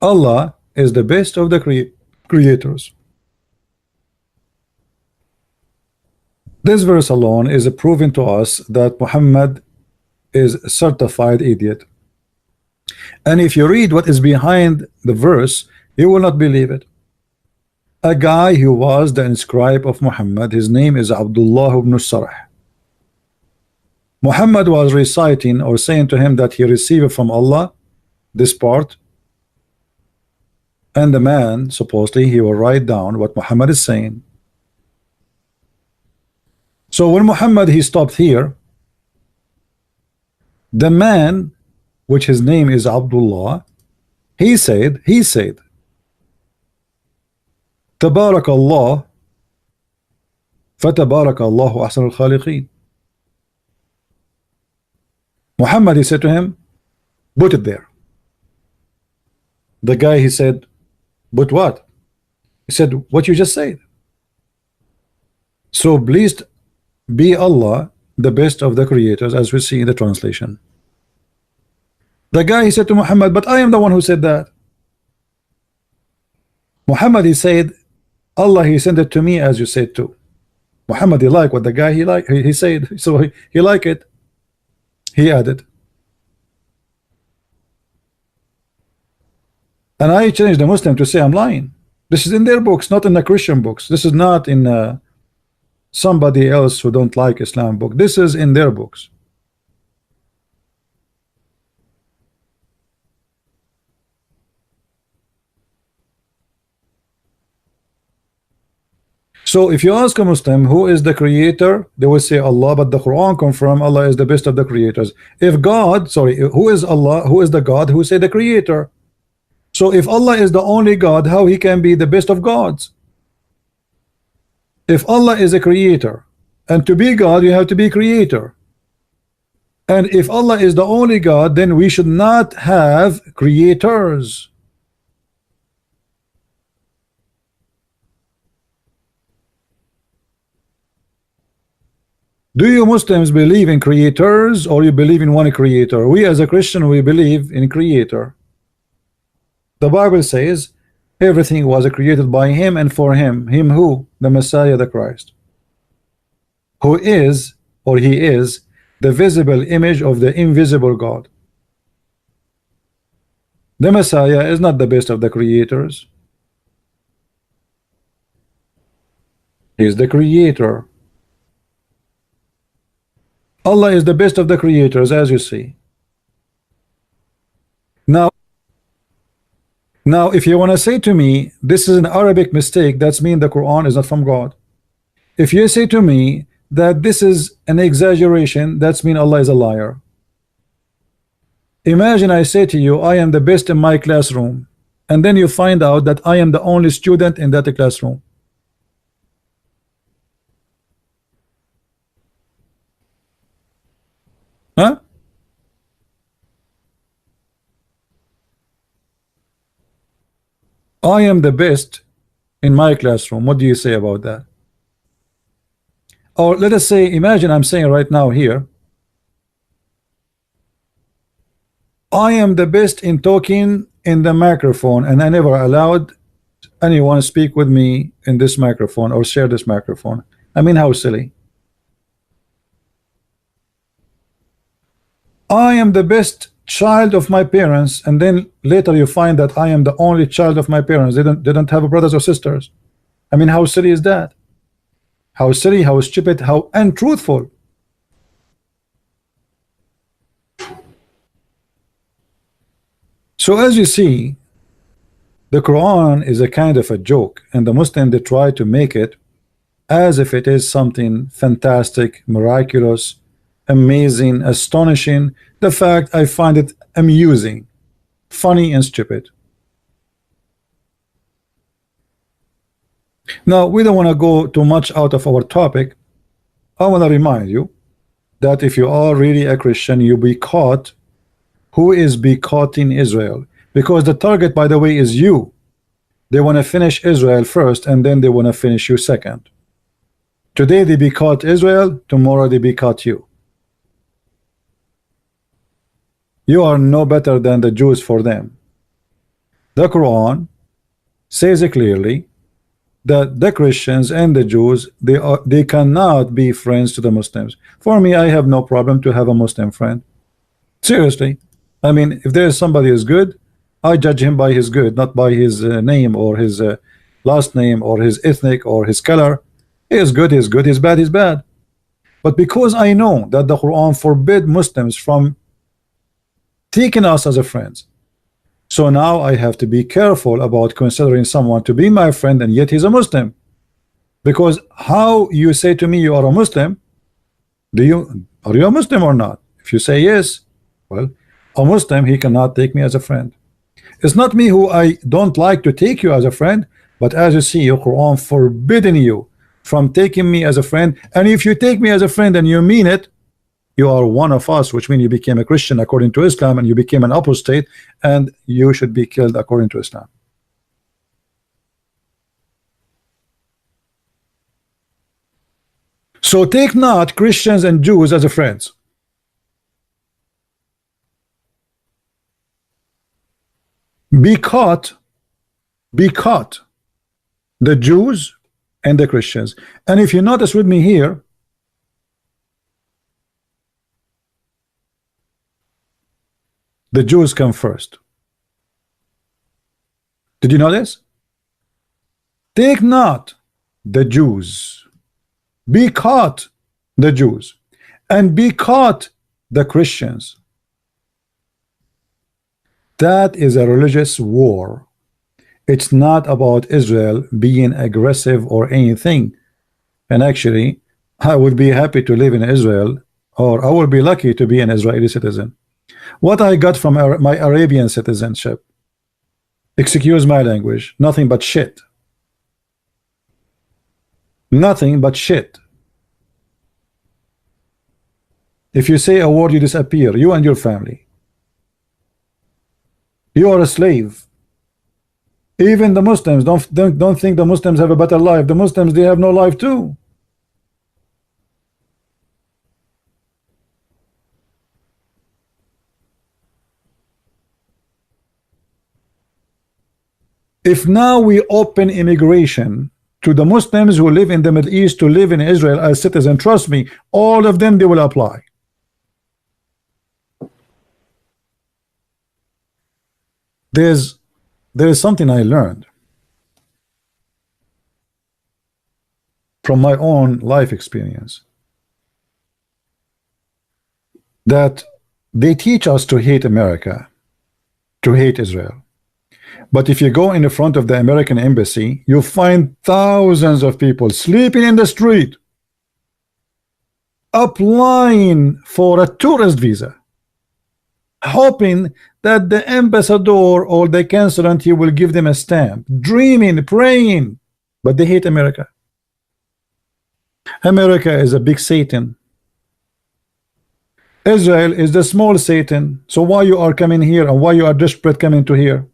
Allah is the best of the creators. This verse alone is proving to us that Muhammad is a certified idiot. And if you read what is behind the verse, you will not believe it. A guy who was the inscribe of Muhammad, his name is Abdullah ibn Sarh. Muhammad was reciting or saying to him that he received from Allah this part, and the man supposedly he will write down what Muhammad is saying. So when Muhammad he stopped here, the man, which his name is Abdullah, he said Tabarak Allah Fatabarak Allahu Ahsan al-Khaliqeen. Muhammad he said to him, put it there. The guy he said, but what? He said, what you just said. So please be Allah the best of the creators, as we see in the translation. The guy he said to Muhammad, but I am the one who said that. Muhammad, he said, Allah, he sent it to me as you said too. Muhammad, he liked what the guy he said, so he liked it. He added. And I challenged the Muslim to say I'm lying. This is in their books, not in the Christian books. This is not in somebody else who don't like Islam book. This is in their books. So if you ask a Muslim who is the creator, they will say Allah, but the Quran confirm Allah is the best of the creators. If God, sorry, who is Allah, who is the God, who say the creator? So if Allah is the only God, how he can be the best of gods? If Allah is a creator, and to be God you have to be creator, and if Allah is the only God, then we should not have creators. Do you Muslims believe in creators, or you believe in one creator? We as a Christian, we believe in creator. The Bible says everything was created by him and for him. Him who? The Messiah, the Christ, who is, or he is, the visible image of the invisible God. The Messiah is not the best of the creators. He is the creator. Allah is the best of the creators, as you see. Now if you want to say to me this is an Arabic mistake, that's mean the Quran is not from God. If you say to me that this is an exaggeration, that's mean Allah is a liar. Imagine I say to you I am the best in my classroom, and then you find out that I am the only student in that classroom. Huh? I am the best in my classroom. What do you say about that? Or let us say, imagine I'm saying right now here, I am the best in talking in the microphone, and I never allowed anyone to speak with me in this microphone or share this microphone. I mean, how silly. I am the best child of my parents, and then later you find that I am the only child of my parents. They don't have brothers or sisters. I mean, how silly is that? How silly, how stupid, how untruthful. So as you see, the Quran is a kind of a joke, and the Muslim, they try to make it as if it is something fantastic, miraculous, amazing, astonishing. The fact, I find it amusing, funny, and stupid. Now we don't want to go too much out of our topic. I want to remind you that if you are really a Christian, you be caught. Who is boycotting Israel? Because the target, by the way, is you. They want to finish Israel first, and then they want to finish you second. Today they boycott Israel, tomorrow they boycott you. You are no better than the Jews for them. The Quran says clearly that the Christians and the Jews, they cannot be friends to the Muslims. For me, I have no problem to have a Muslim friend. Seriously. I mean, if there is somebody who is good, I judge him by his good, not by his name or his last name or his ethnic or his color. He is good, he's good, he's bad, he's bad. But because I know that the Quran forbid Muslims from taking us as a friends, so now I have to be careful about considering someone to be my friend and yet he's a Muslim. Because how you say to me you are a Muslim, are you a Muslim or not? If you say yes, well, a Muslim, he cannot take me as a friend. It's not me who I don't like to take you as a friend, but as you see, your Quran forbidden you from taking me as a friend. And if you take me as a friend and you mean it, you are one of us, which means you became a Christian according to Islam, and you became an apostate, and you should be killed according to Islam. So take not Christians and Jews as a friends. Be caught the Jews and the Christians. And if you notice with me here, the Jews come first. Did you notice? Take not the Jews, be caught the Jews, and be caught the Christians. That is a religious war. It's not about Israel being aggressive or anything. And actually, I would be happy to live in Israel, or I would be lucky to be an Israeli citizen. What I got from my Arabian citizenship, excuse my language, nothing but shit. Nothing but shit. If you say a word, you disappear, you and your family. You are a slave. Even the Muslims don't think the Muslims have a better life. The Muslims, they have no life too. If now we open immigration to the Muslims who live in the Middle East to live in Israel as citizens, trust me, all of them, they will apply. There is something I learned from my own life experience, that they teach us to hate America, to hate Israel. But if you go in the front of the American embassy, you find thousands of people sleeping in the street, applying for a tourist visa, hoping that the ambassador or the consulate will give them a stamp, dreaming, praying, but they hate America. America is a big Satan. Israel is the small Satan. So why you are coming here, and why you are desperate coming to here?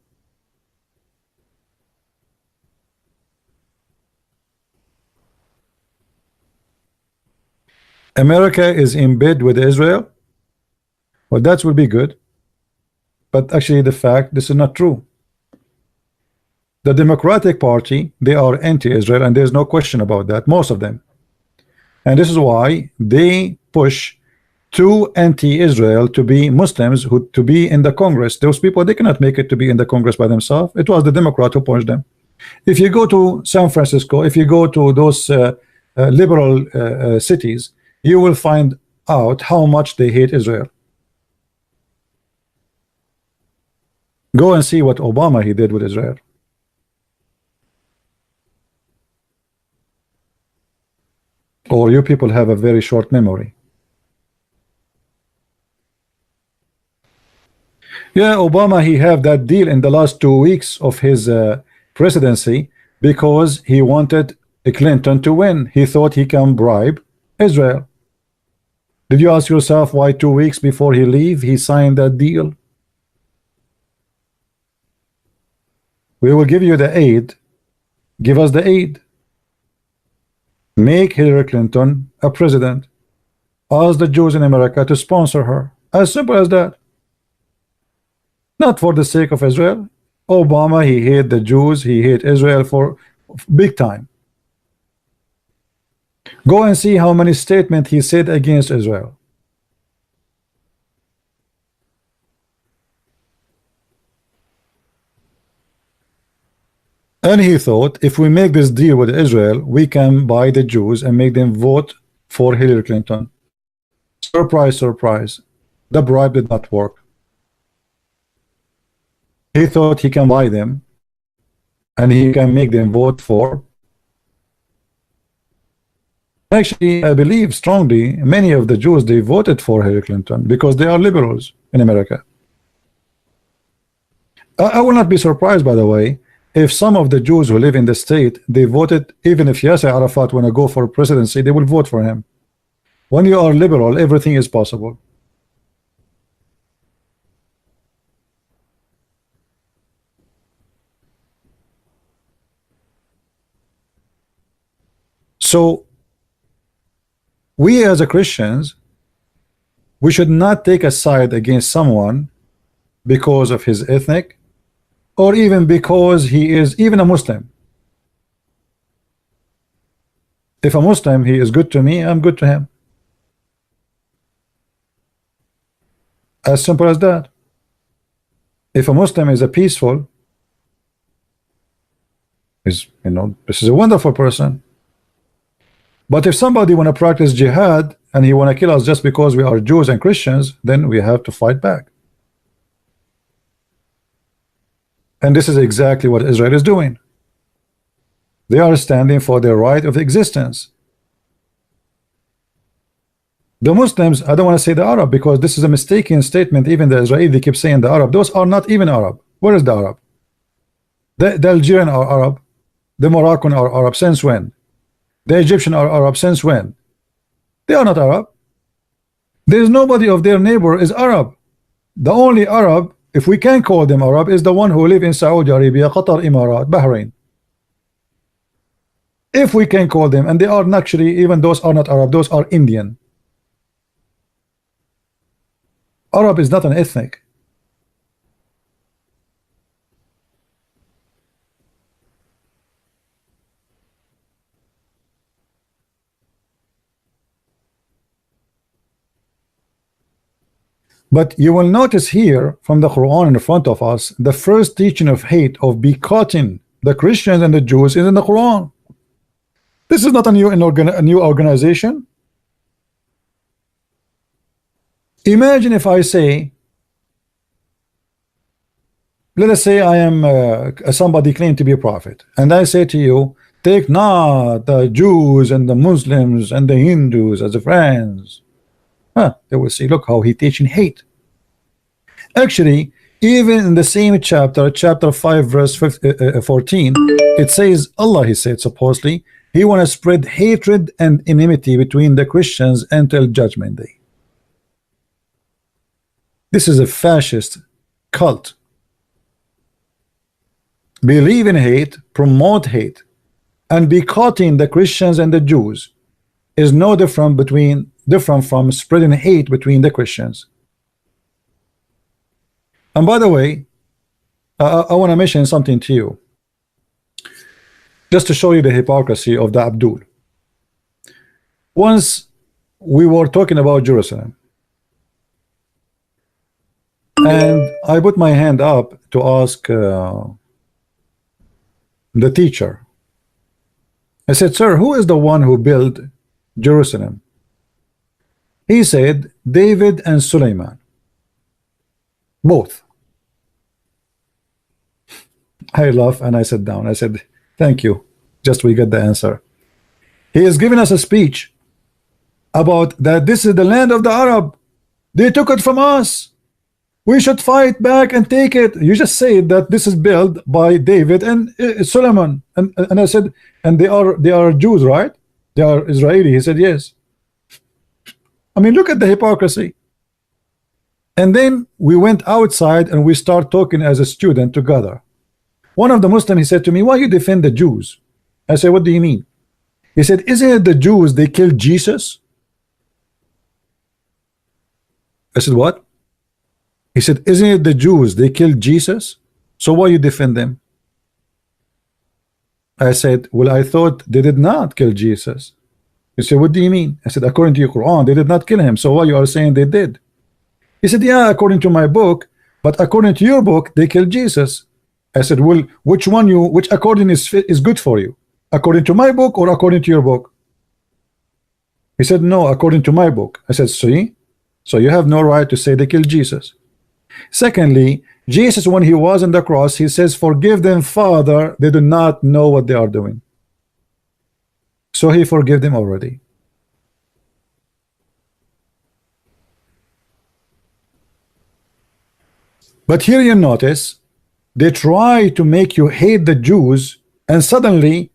America is in bed with Israel. Well, that would be good. But actually, the fact, this is not true. The Democratic Party, they are anti-Israel, and there's no question about that, most of them. And this is why they push two anti-Israel to be Muslims who to be in the Congress. Those people, they cannot make it to be in the Congress by themselves. It was the Democrat who pushed them. If you go to San Francisco, if you go to those liberal cities, you will find out how much they hate Israel. Go and see what Obama he did with Israel. Or you people have a very short memory. Yeah, Obama, he have that deal in the last 2 weeks of his presidency because he wanted Clinton to win. He thought he can bribe Israel. Did you ask yourself why 2 weeks before he leave he signed that deal? We will give you the aid. Give us the aid. Make Hillary Clinton a president. Ask the Jews in America to sponsor her. As simple as that. Not for the sake of Israel. Obama, he hate the Jews, he hate Israel for big time. Go and see how many statements he said against Israel. And he thought, if we make this deal with Israel, we can buy the Jews and make them vote for Hillary Clinton. Surprise, surprise. The bribe did not work. He thought he can buy them and he can make them vote for. Actually, I believe strongly many of the Jews, they voted for Hillary Clinton because they are liberals in America. I will not be surprised, by the way, if some of the Jews who live in the state, they voted, even if Yasser Arafat want to go for presidency, they will vote for him. When you are liberal, everything is possible. So we as a Christians, we should not take a side against someone because of his ethnic, or even because he is even a Muslim. If a Muslim, he is good to me, I'm good to him. As simple as that. If a Muslim is a peaceful, is, you know, this is a wonderful person. But if somebody want to practice jihad and he want to kill us just because we are Jews and Christians, then we have to fight back. And this is exactly what Israel is doing. They are standing for their right of existence. The Muslims, I don't want to say the Arab because this is a mistaken statement. Even the Israeli keep saying the Arab. Those are not even Arab. Where is the Arab? The Algerian are Arab. The Moroccan are Arab. Since when? The Egyptian are Arab. Since when? They are not Arab. There is nobody of their neighbor is Arab. The only Arab, if we can call them Arab, is the one who live in Saudi Arabia, Qatar, Emirat, Bahrain. If we can call them, and they are actually, even those are not Arab, those are Indian. Arab is not an ethnic. But you will notice here from the Quran in front of us, the first teaching of hate, of boycotting the Christians and the Jews, is in the Quran. This is not a new organization. Imagine if I say, let us say I am somebody claimed to be a prophet, and I say to you, take not the Jews and the Muslims and the Hindus as friends. They will say, look how he teaching hate. Actually, even in the same chapter, chapter 5, verse 14, it says, Allah, he said, supposedly, he want to spread hatred and enmity between the Christians until judgment day. This is a fascist cult. Believe in hate, promote hate, and boycotting the Christians and the Jews is no different from spreading hate between the Christians. And by the way, I want to mention something to you, just to show you the hypocrisy of the Abdul. Once we were talking about Jerusalem, and I put my hand up to ask the teacher. I said, sir, who is the one who built Jerusalem? He said, David and Suleiman. Both. I laughed and I sat down. I said, thank you. Just we get the answer. He is giving us a speech about that this is the land of the Arab. They took it from us. We should fight back and take it. You just said that this is built by David and Solomon. And I said, and they are Jews, right? They are Israeli. He said, yes. I mean, look at the hypocrisy. And then we went outside and we start talking as a student together. One of the Muslims, he said to me, why you defend the Jews? I said, what do you mean? He said, isn't it the Jews, they killed Jesus? I said, what? He said, isn't it the Jews, they killed Jesus? So why you defend them? I said, well, I thought they did not kill Jesus. He said, what do you mean? I said, according to your Quran, they did not kill him. So why you are saying they did? He said, yeah, according to my book, but according to your book, they killed Jesus. I said, well, which according is good for you? According to my book or according to your book? He said, no, according to my book. I said, see? So you have no right to say they killed Jesus. Secondly, Jesus, when he was on the cross, he says, forgive them, Father, they do not know what they are doing. So he forgave them already. But here you notice, they try to make you hate the Jews, and suddenly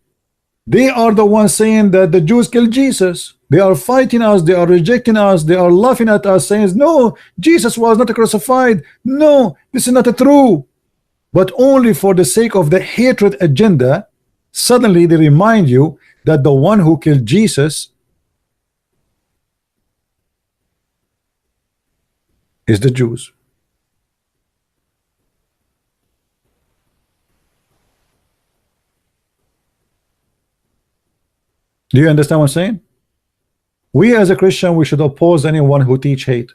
they are the ones saying that the Jews killed Jesus. They are fighting us, they are rejecting us, they are laughing at us, saying, no, Jesus was not crucified. No, this is not true. But only for the sake of the hatred agenda, suddenly they remind you that the one who killed Jesus is the Jews. Do you understand what I'm saying? We as a Christian, we should oppose anyone who teach hate.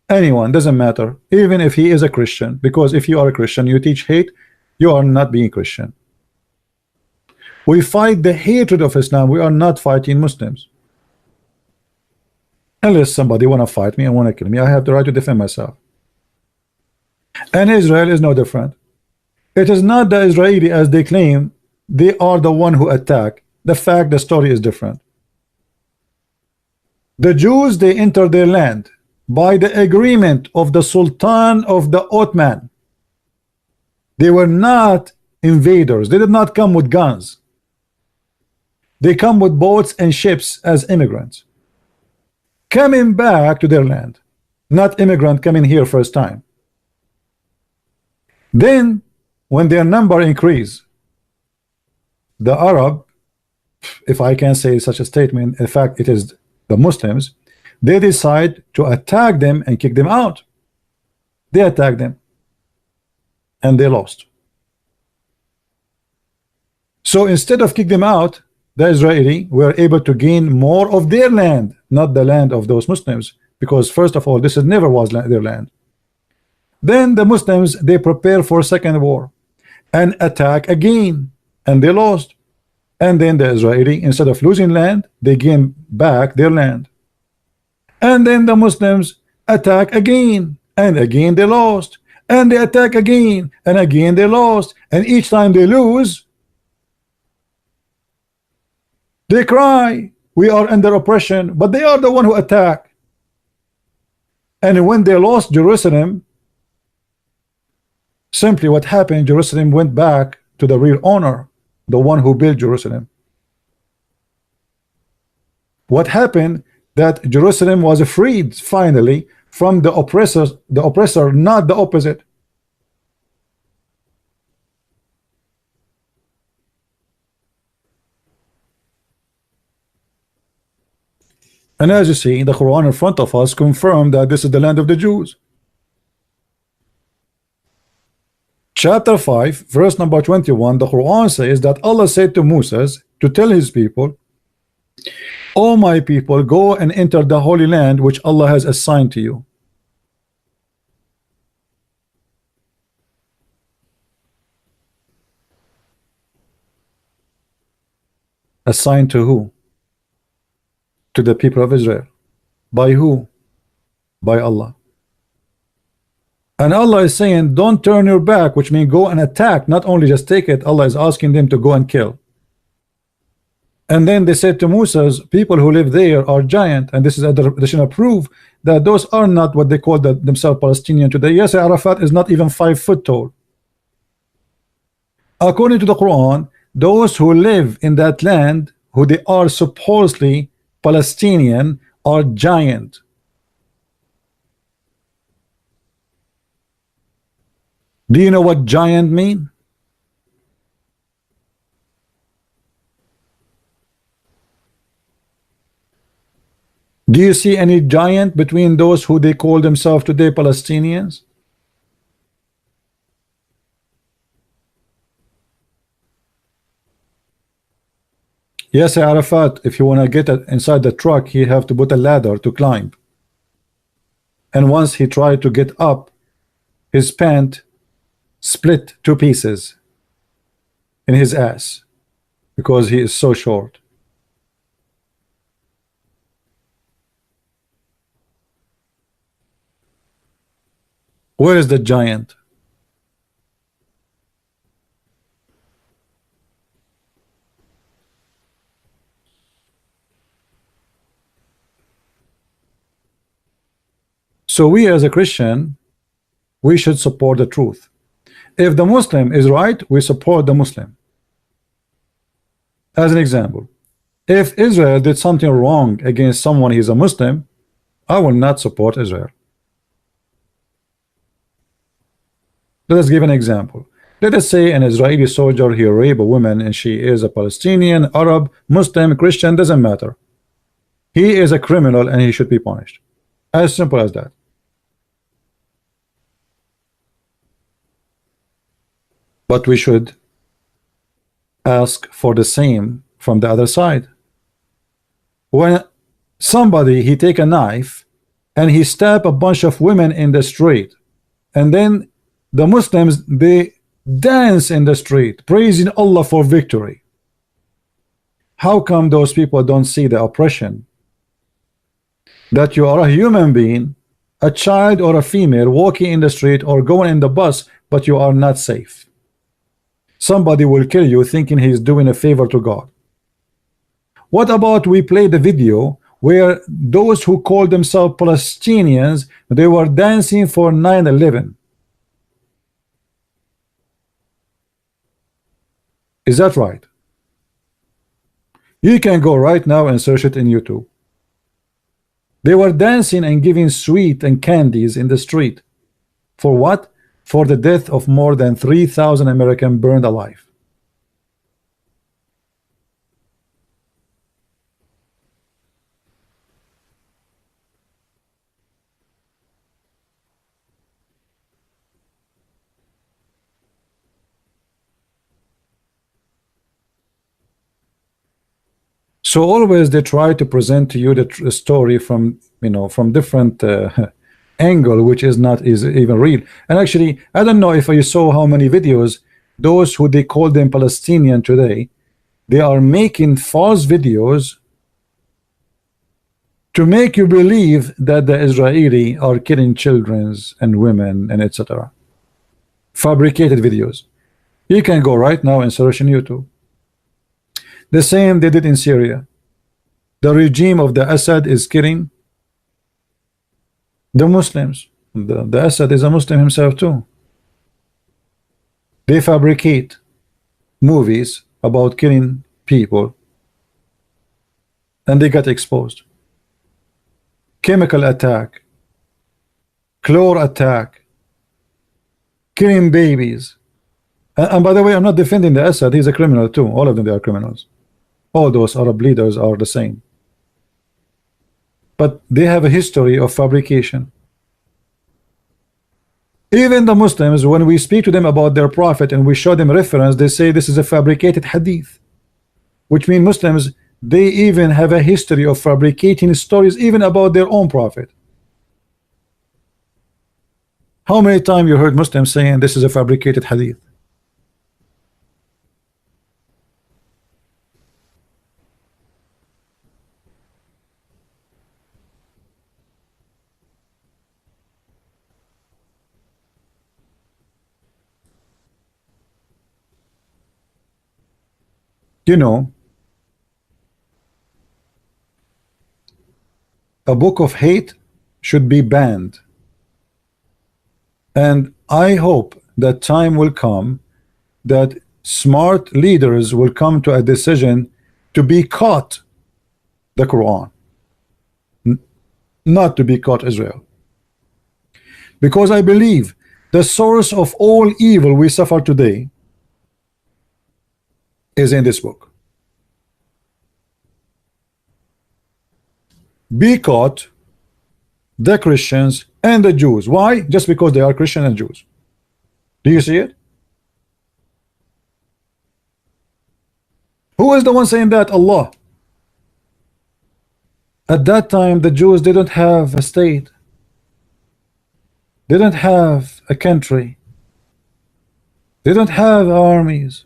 Anyone, doesn't matter, even if he is a Christian, because if you are a Christian, you teach hate, you are not being Christian. We fight the hatred of Islam. We are not fighting Muslims. Unless somebody want to fight me and want to kill me, I have the right to defend myself. And Israel is no different. It is not the Israeli as they claim. They are the one who attack. The fact, the story is different. The Jews, they entered their land by the agreement of the Sultan of the Ottoman. They were not invaders. They did not come with guns. They come with boats and ships as immigrants, coming back to their land, not immigrant coming here first time. Then when their number increase, the Arab, if I can say such a statement, in fact it is the Muslims, they decide to attack them and kick them out. They attacked them and they lost. So instead of kick them out, the Israeli were able to gain more of their land, not the land of those Muslims, because first of all, this is never was their land. Then the Muslims, they prepare for a second war and attack again, and they lost. And then the Israeli, instead of losing land, they gain back their land. And then the Muslims attack again, and again they lost. And they attack again, and again they lost. And each time they lose, they cry, we are under oppression, but they are the one who attack. And when they lost Jerusalem, simply what happened, Jerusalem went back to the real owner, the one who built Jerusalem. What happened, that Jerusalem was freed finally from the oppressor, not the opposite. And as you see, the Quran in front of us confirmed that this is the land of the Jews. Chapter 5, verse number 21, the Quran says that Allah said to Moses to tell his people, "O my people, go and enter the holy land which Allah has assigned to you." Assigned to who? To the people of Israel. By who? By Allah. And Allah is saying, don't turn your back, which means go and attack, not only just take it. Allah is asking them to go and kill. And then they said to Moses, people who live there are giant, and this is additional proof that those are not what they call themselves Palestinian today. Yes, Arafat is not even 5 foot tall. According to the Quran, those who live in that land, who they are supposedly Palestinian, are giant. Do you know what giant mean? Do you see any giant between those who they call themselves today Palestinians? Yes, Arafat, if you want to get inside the truck, he have to put a ladder to climb. And once he tried to get up, his pant split 2 pieces in his ass because he is so short. Where is the giant? So we as a Christian, we should support the truth. If the Muslim is right, we support the Muslim. As an example, if Israel did something wrong against someone he's a Muslim, I will not support Israel. Let us give an example. Let us say an Israeli soldier, he raped a woman and she is a Palestinian, Arab, Muslim, Christian, doesn't matter. He is a criminal and he should be punished. As simple as that. But we should ask for the same from the other side. when somebody he take a knife and he stab a bunch of women in the street, and then the Muslims they dance in the street praising Allah for victory. How come those people don't see the oppression? That you are a human being, a child or a female walking in the street or going in the bus, but you are not safe. Somebody will kill you thinking he's doing a favor to God. What about we play the video where those who call themselves Palestinians, they were dancing for 9/11? Is that right? You can go right now and search it in YouTube. They were dancing and giving sweet and candies in the street. For what? For the death of more than 3,000 Americans burned alive. So always they try to present to you the story from, you know, from different angle, which is not even real. And actually, I don't know if you saw how many videos those who they call them Palestinian today, they are making false videos to make you believe that the Israeli are killing children and women and etc. Fabricated videos. You can go right now and search on YouTube. The same they did in Syria. The regime of the Assad is killing the Muslims. The Assad is a Muslim himself too. They fabricate movies about killing people and they got exposed. Chemical attack, chlor attack, killing babies. And by the way, I'm not defending the Assad. He's a criminal too. All of them, they are criminals. All those Arab leaders are the same. But they have a history of fabrication. Even the Muslims, when we speak to them about their prophet and we show them reference, they say this is a fabricated hadith, which means Muslims, they even have a history of fabricating stories even about their own prophet. How many times you heard Muslims saying this is a fabricated hadith? You know, a book of hate should be banned. And I hope that time will come that smart leaders will come to a decision to boycott the Quran, not to boycott Israel. Because I believe the source of all evil we suffer today is in this book. Boycott the Christians and the Jews. Why? Just because they are Christian and Jews. Do you see it? Who is the one saying that? Allah. At that time, the Jews didn't have a state. They didn't have a country. They don't have armies.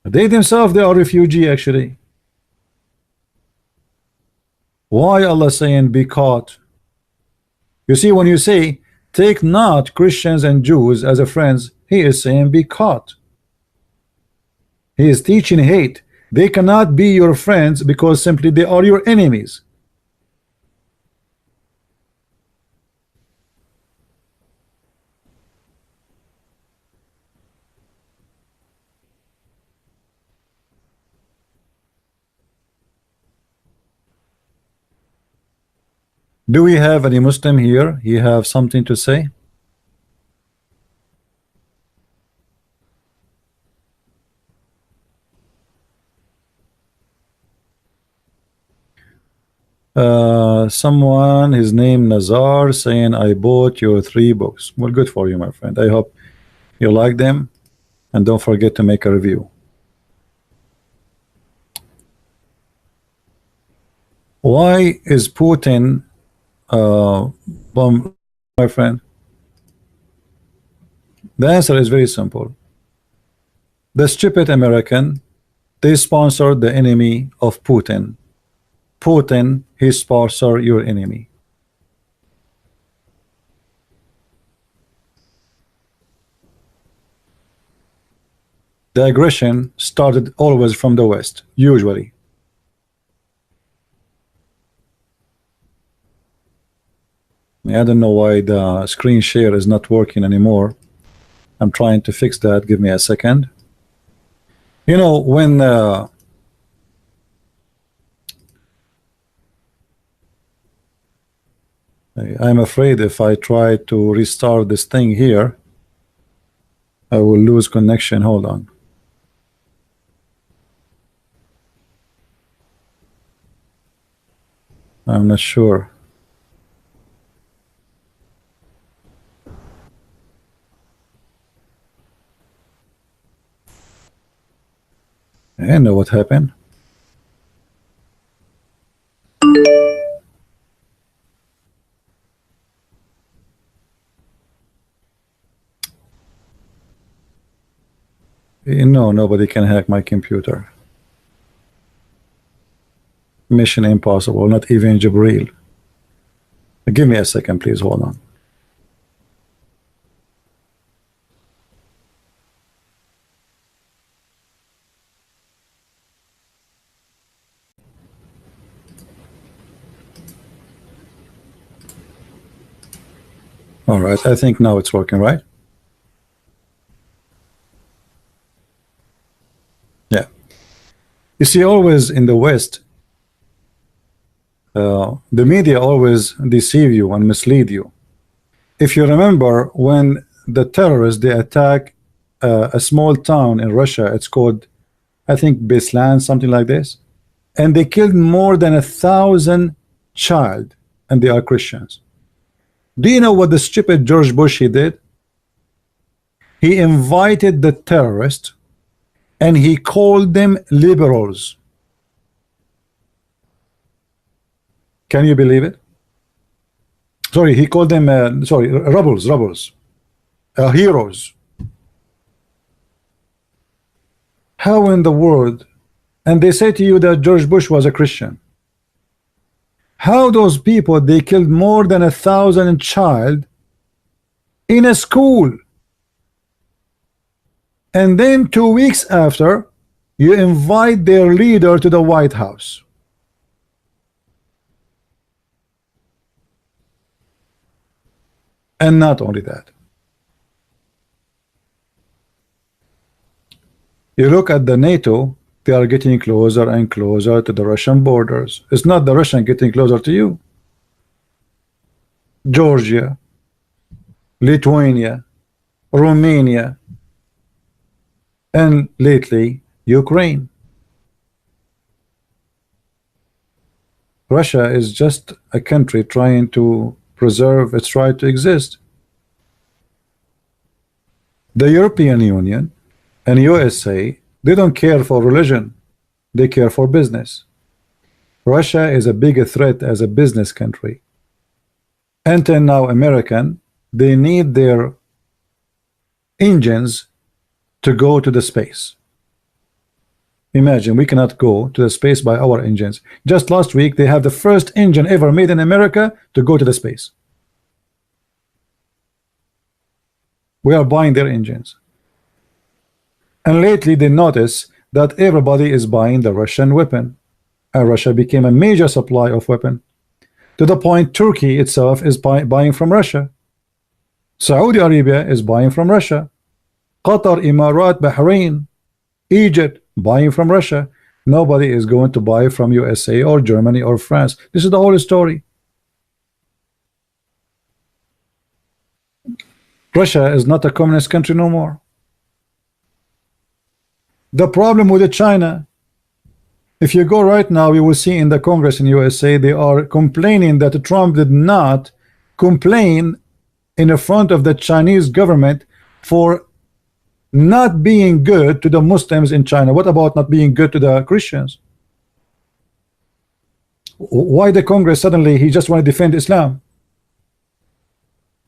They themselves, they are refugee actually. Why Allah saying be caught? You see, when you say take not Christians and Jews as a friends, he is saying be caught. He is teaching hate. They cannot be your friends because simply they are your enemies. Do we have any Muslim here? You have something to say? Someone, his name Nazar, saying I bought your 3 books. Well, good for you, my friend. I hope you like them, and don't forget to make a review. Why is Putin bomb, my friend? The answer is very simple. The stupid American, they sponsor the enemy of Putin. Putin, he sponsor your enemy. The aggression started always from the West, usually. I don't know why the screen share is not working anymore. I'm trying to fix that. Give me a second. You know, when I'm afraid if I try to restart this thing here, I will lose connection. Hold on. I'm not sure. I know what happened. No, nobody can hack my computer. Mission impossible, not even Jibril. Give me a second, please. Hold on. All right, I think now it's working, right? Yeah. You see, always in the West, the media always deceive you and mislead you. If you remember, when the terrorists they attack a small town in Russia, it's called, I think, Beslan, something like this, and they killed more than 1,000 child, and they are Christians. Do you know what the stupid George Bush he did? He invited the terrorists and he called them liberals. Can you believe it? Sorry, he called them rebels, heroes. How in the world? And they say to you that George Bush was a Christian. How those people, they killed more than 1,000 child in a school, and then 2 weeks after you invite their leader to the White House. And not only that, you look at the NATO, they are getting closer and closer to the Russian borders. It's not the Russian getting closer to you. Georgia, Lithuania, Romania, and lately Ukraine. Russia is just a country trying to preserve its right to exist. The European Union and USA, they don't care for religion, they care for business. Russia is a big threat as a business country. Until now, American, they need their engines to go to the space. Imagine, we cannot go to the space by our engines. Just last week, they have the first engine ever made in America to go to the space. We are buying their engines. And lately they notice that everybody is buying the Russian weapon, and Russia became a major supply of weapon, to the point Turkey itself is buying from Russia. Saudi Arabia is buying from Russia. Qatar, Emirat, Bahrain, Egypt buying from Russia. Nobody is going to buy from USA or Germany or France. This is the whole story. Russia is not a communist country no more. The problem with China, if you go right now, you will see in the Congress in USA, they are complaining that Trump did not complain in the front of the Chinese government for not being good to the Muslims in China. What about not being good to the Christians? Why the Congress suddenly he just want to defend Islam?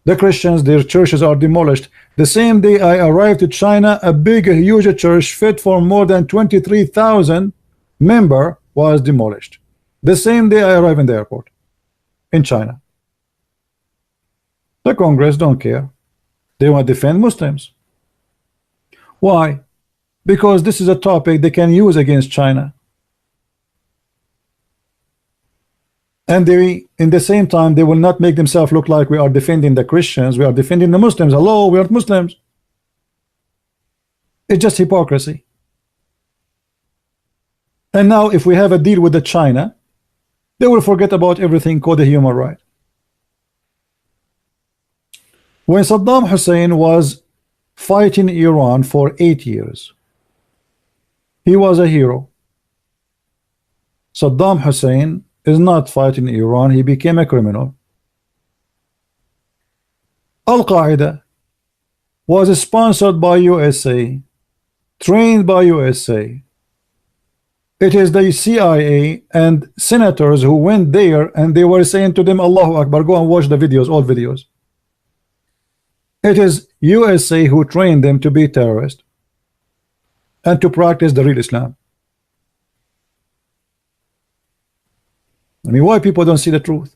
The Christians, their churches are demolished. The same day I arrived to China, a big, huge church fit for more than 23,000 member was demolished. The same day I arrived in the airport in China. The Congress don't care. They want to defend Muslims. Why? Because this is a topic they can use against China. And they, in the same time, they will not make themselves look like we are defending the Christians, we are defending the Muslims. Hello, we are Muslims. It's just hypocrisy. And now if we have a deal with the China, they will forget about everything called the human right. When Saddam Hussein was fighting Iran for 8 years, he was a hero. Saddam Hussein is not fighting Iran, he became a criminal. Al-Qaeda was sponsored by USA, trained by USA. It is the CIA and senators who went there and they were saying to them, Allahu Akbar, go and watch the videos, all videos. It is USA who trained them to be terrorists and to practice the real Islam. I mean, why people don't see the truth?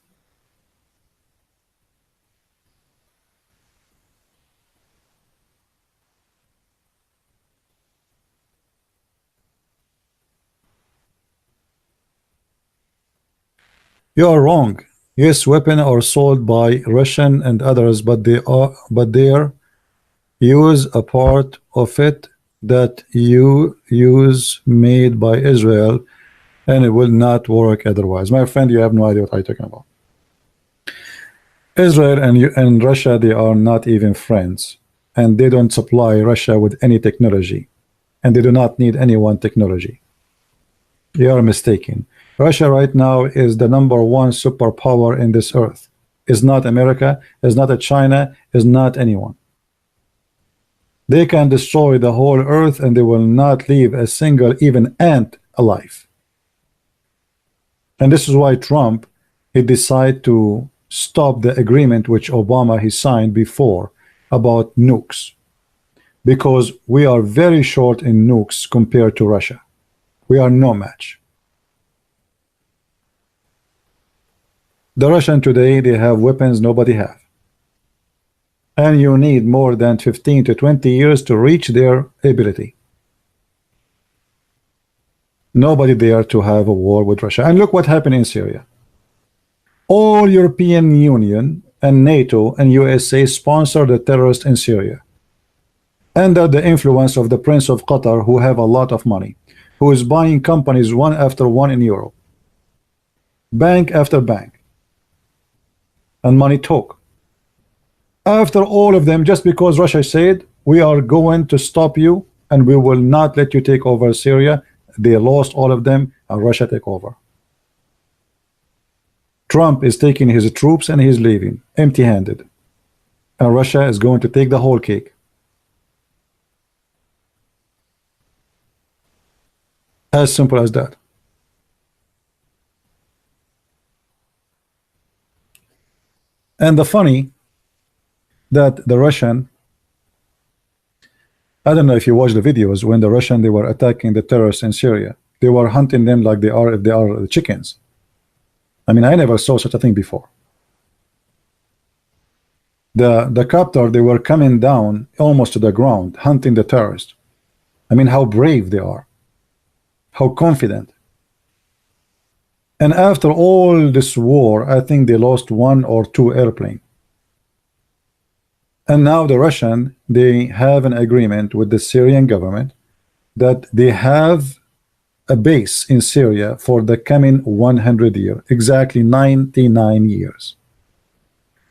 You are wrong. Yes, weapons are sold by Russian and others, but their use a part of it that you use made by Israel, and it will not work otherwise. My friend, you have no idea what I'm talking about. Israel and Russia, they are not even friends, and they don't supply Russia with any technology, and they do not need anyone technology. You are mistaken. Russia right now is the #1 superpower in this earth. Is not America, is not a China, is not anyone. They can destroy the whole earth and they will not leave a single even ant alive. And this is why Trump, he decided to stop the agreement which Obama he signed before about nukes, because we are very short in nukes compared to Russia. We are no match. The Russian today, they have weapons nobody have. And you need more than 15 to 20 years to reach their ability. Nobody there to have a war with Russia. And look what happened in Syria. All European Union and NATO and USA sponsor the terrorists in Syria under the influence of the Prince of Qatar, who have a lot of money, who is buying companies one after one in Europe, bank after bank, and money talk. After all of them, just because Russia said we are going to stop you and we will not let you take over Syria, they lost all of them and Russia take over. Trump is taking his troops and he's leaving empty-handed, and Russia is going to take the whole cake. As simple as that. And the funny that the Russian, I don't know if you watch the videos when the Russian they were attacking the terrorists in Syria, they were hunting them like they are chickens. I mean, I never saw such a thing before. The copter, they were coming down almost to the ground, hunting the terrorists. I mean, how brave they are, how confident. And after all this war, I think they lost 1 or 2 airplanes. And now the Russian, they have an agreement with the Syrian government that they have a base in Syria for the coming 100 years, exactly 99 years,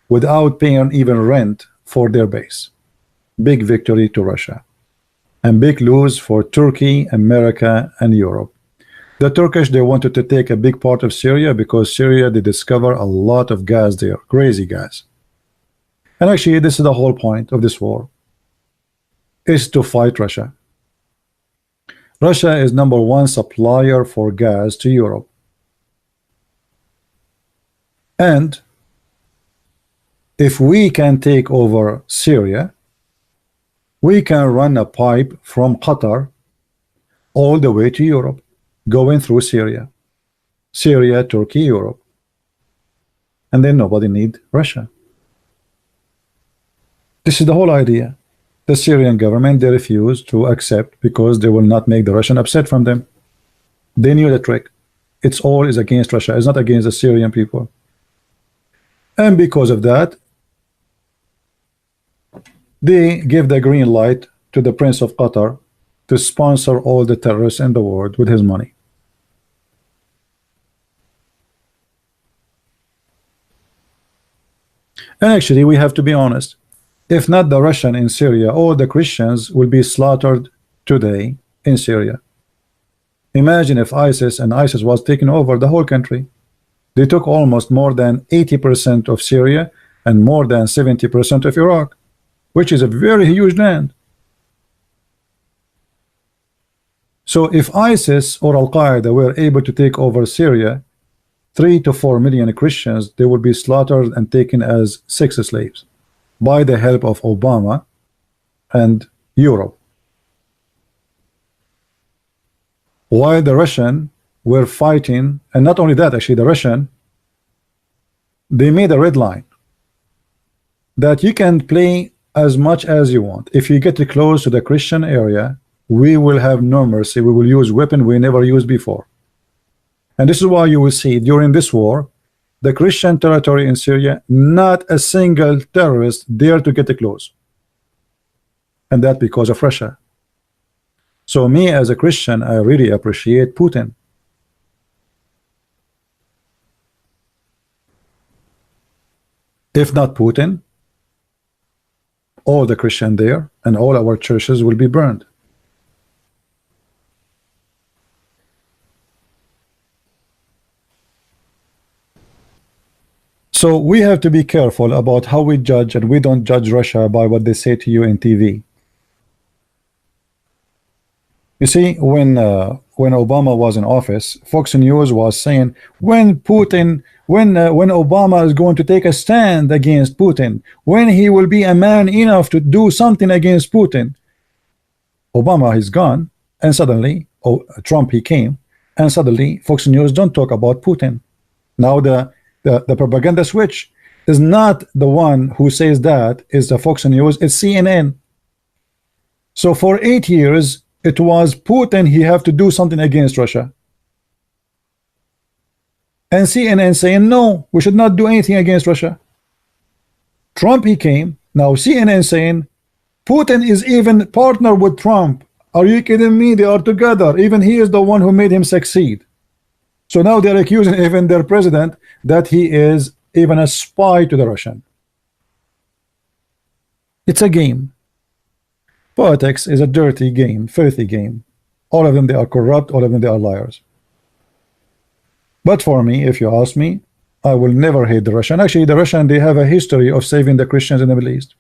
without paying even rent for their base. Big victory to Russia, and big lose for Turkey, America, and Europe. The Turkish, they wanted to take a big part of Syria because Syria, they discover a lot of gas there, crazy gas. And actually, this is the whole point of this war, is to fight Russia. Russia is #1 supplier for gas to Europe. And if we can take over Syria, we can run a pipe from Qatar all the way to Europe, going through Syria, Turkey, Europe, and then nobody need Russia. This is the whole idea. The Syrian government, they refuse to accept because they will not make the Russian upset from them. They knew the trick. It's all is against Russia. It's not against the Syrian people. And because of that, they give the green light to the Prince of Qatar to sponsor all the terrorists in the world with his money. And actually, we have to be honest. If not the Russian in Syria, all the Christians will be slaughtered today in Syria. Imagine if ISIS was taking over the whole country. They took almost more than 80% of Syria and more than 70% of Iraq, which is a very huge land. So if ISIS or Al-Qaeda were able to take over Syria, 3 to 4 million Christians, they would be slaughtered and taken as sex slaves by the help of Obama and Europe. While the Russian were fighting, and not only that, actually the Russian, they made a red line that you can play as much as you want. If you get close to the Christian area, we will have no mercy. We will use weapon we never used before. And this is why you will see during this war, the Christian territory in Syria, not a single terrorist dare to get close. And that because of Russia. So me as a Christian, I really appreciate Putin. If not Putin, all the Christian there and all our churches will be burned. So we have to be careful about how we judge, and we don't judge Russia by what they say to you in TV. You see, when Obama was in office, Fox News was saying when Obama is going to take a stand against Putin, when he will be a man enough to do something against Putin. Obama is gone, and suddenly, Trump he came, and suddenly Fox News don't talk about Putin. Now the propaganda switch is not the one who says that is the Fox News, it's CNN. So for 8 years it was Putin, he have to do something against Russia, and CNN saying no, we should not do anything against Russia. Trump he came, now CNN saying Putin is even partner with Trump. Are you kidding me? They are together, even he is the one who made him succeed. So now they're accusing even their president that he is even a spy to the Russian. It's a game. Politics is a dirty game, filthy game. All of them, they are corrupt, all of them, they are liars. But for me, if you ask me, I will never hate the Russian. Actually, the Russian, they have a history of saving the Christians in the Middle East.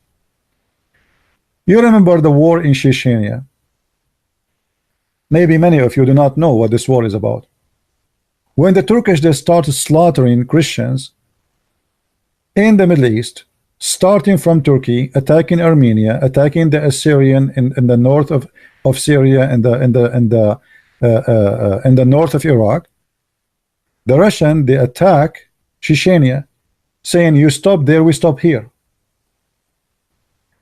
You remember the war in Chechnya? Maybe many of you do not know what this war is about. When the Turkish, they started slaughtering Christians in the Middle East, starting from Turkey, attacking Armenia, attacking the Assyrian in the north of Syria and in the north of Iraq, the Russian, they attack Chechnya, saying you stop there, we stop here.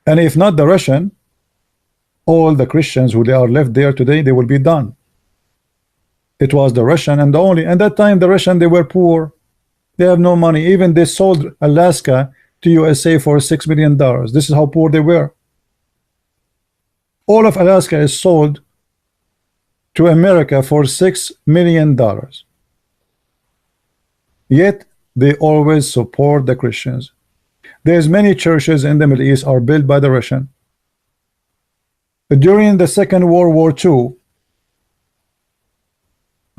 And if not the Russian, all the Christians who they are left there today, they will be done. It was the Russian, and at that time the Russian, they were poor, they have no money. Even they sold Alaska to USA for $6 million. This is how poor they were. All of Alaska is sold to America for $6 million. Yet they always support the Christians. There's many churches in the Middle East are built by the Russian. During the Second World War II,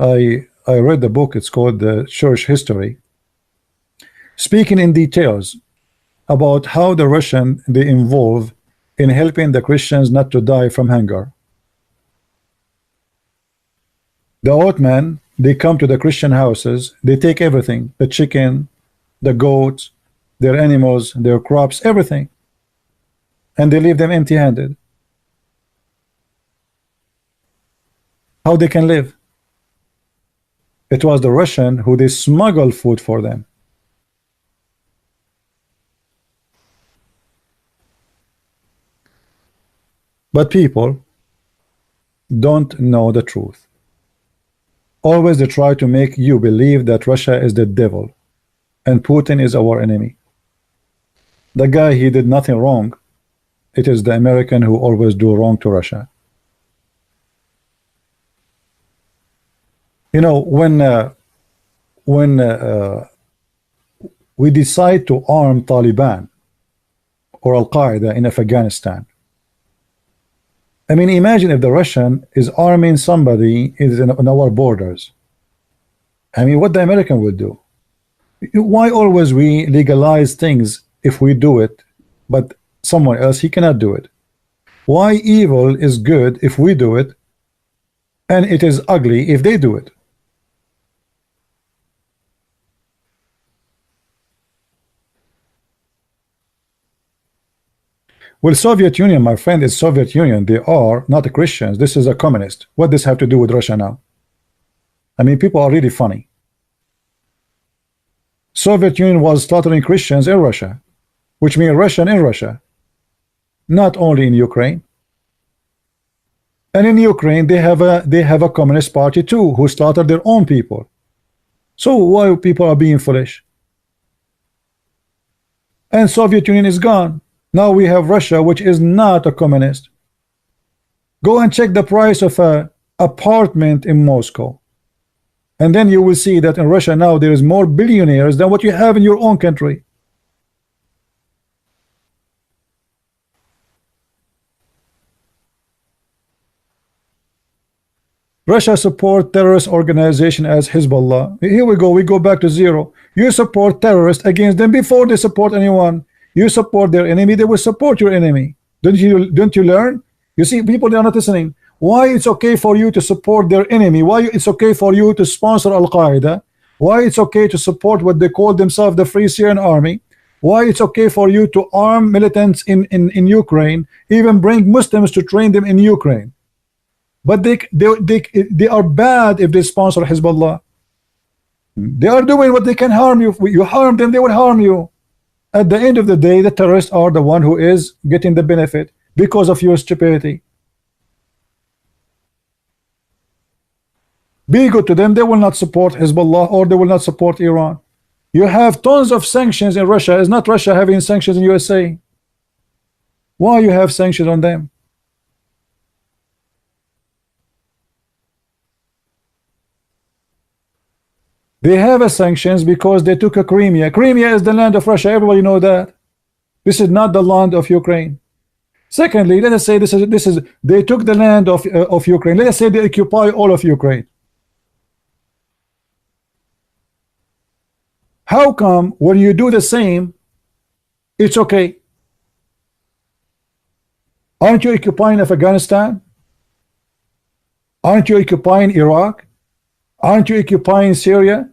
I read the book, it's called The Church History, speaking in details about how the Russian, they involve in helping the Christians not to die from hunger. The Ottoman, they come to the Christian houses, they take everything, the chicken, the goats, their animals, their crops, everything, and they leave them empty-handed. How they can live? It was the Russian who they smuggle food for them. But people don't know the truth. Always they try to make you believe that Russia is the devil and Putin is our enemy. The guy, he did nothing wrong. It is the American who always do wrong to Russia. You know, when we decide to arm Taliban or Al-Qaeda in Afghanistan, I mean, imagine if the Russian is arming somebody on our borders. I mean, what the American would do? Why always we legalize things if we do it, but someone else, he cannot do it? Why evil is good if we do it, and it is ugly if they do it? Well, Soviet Union, my friend, is Soviet Union. They are not Christians. This is a communist. What does this have to do with Russia now? I mean, people are really funny. Soviet Union was slaughtering Christians in Russia, which means Russian in Russia, not only in Ukraine. And in Ukraine, they have a communist party too, who slaughtered their own people. So why people are being foolish? And Soviet Union is gone. Now we have Russia, which is not a communist. Go and check the price of an apartment in Moscow, and then you will see that in Russia now there is more billionaires than what you have in your own country. Russia support terrorist organization as Hezbollah. Here we go back to zero. You support terrorists against them before they support anyone. You support their enemy, they will support your enemy. Don't you learn? You see, people, they are not listening. Why it's okay for you to support their enemy? Why it's okay for you to sponsor Al-Qaeda? Why it's okay to support what they call themselves the Free Syrian Army? Why it's okay for you to arm militants in Ukraine, even bring Muslims to train them in Ukraine? But they are bad if they sponsor Hezbollah. They are doing what they can harm you. You harm them, they will harm you. At the end of the day, the terrorists are the one who is getting the benefit because of your stupidity. Be good to them, they will not support Hezbollah or they will not support Iran. You have tons of sanctions in Russia. Is not Russia having sanctions in USA? Why you have sanctions on them? They have a sanctions because they took a Crimea. Crimea is the land of Russia. Everybody know that. This is not the land of Ukraine. Secondly, let us say this is they took the land of Ukraine. Let us say they occupy all of Ukraine. How come when you do the same, it's okay? Aren't you occupying Afghanistan? Aren't you occupying Iraq? Aren't you occupying Syria?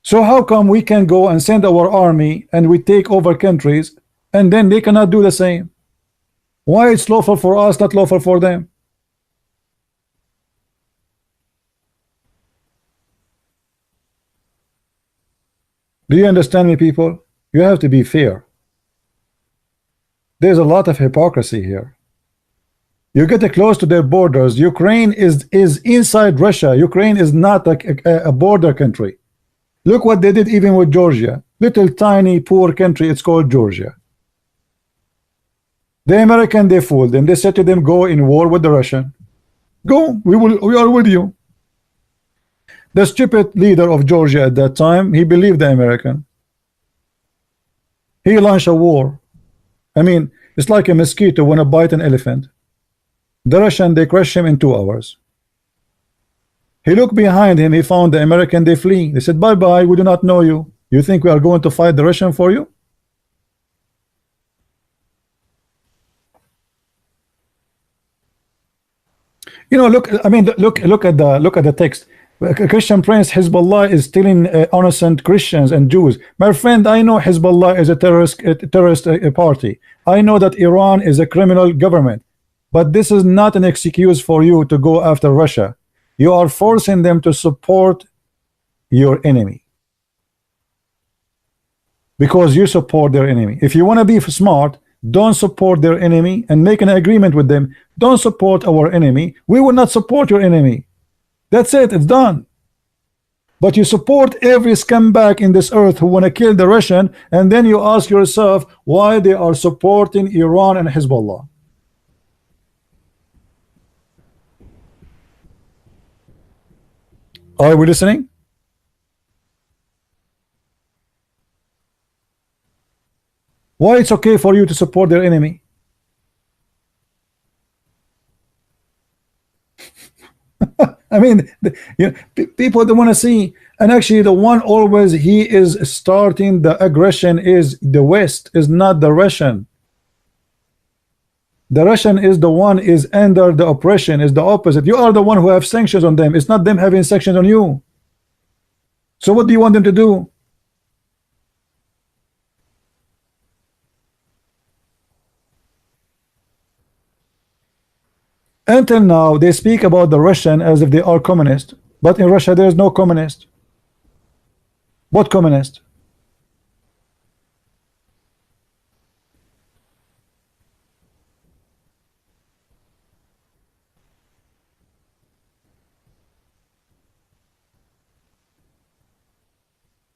So how come we can go and send our army and we take over countries and then they cannot do the same? Why it's lawful for us, not lawful for them? Do you understand me, people? You have to be fair. There's a lot of hypocrisy here. You get close to their borders. Ukraine is inside Russia. Ukraine is not a border country. Look what they did even with Georgia. Little tiny poor country, it's called Georgia. The American, they fooled them. They said to them, go in war with the Russian. Go, we are with you. The stupid leader of Georgia at that time, he believed the American. He launched a war. I mean, it's like a mosquito when it bites an elephant. The Russian, they crush him in 2 hours. He looked behind him, he found the American, they flee. They said, bye-bye, we do not know you. You think we are going to fight the Russian for you? You know, look, I mean, look at the text. A Christian prince, Hezbollah is stealing innocent Christians and Jews. My friend, I know Hezbollah is a terrorist party. I know that Iran is a criminal government, but this is not an excuse for you to go after Russia. You are forcing them to support your enemy because you support their enemy. If you want to be smart, don't support their enemy and make an agreement with them. Don't support our enemy. We will not support your enemy. That's it, it's done. But you support every scumbag in this earth who want to kill the Russian, and then you ask yourself why they are supporting Iran and Hezbollah. Are we listening? Why it's okay for you to support their enemy? I mean, you know, people don't want to see, and actually the one always he is starting the aggression is the West, is not the Russian. The Russian is the one is under the oppression, is the opposite. You are the one who have sanctions on them. It's not them having sanctions on you. So what do you want them to do? Until now, they speak about the Russian as if they are communist, but in Russia there is no communist. What communist?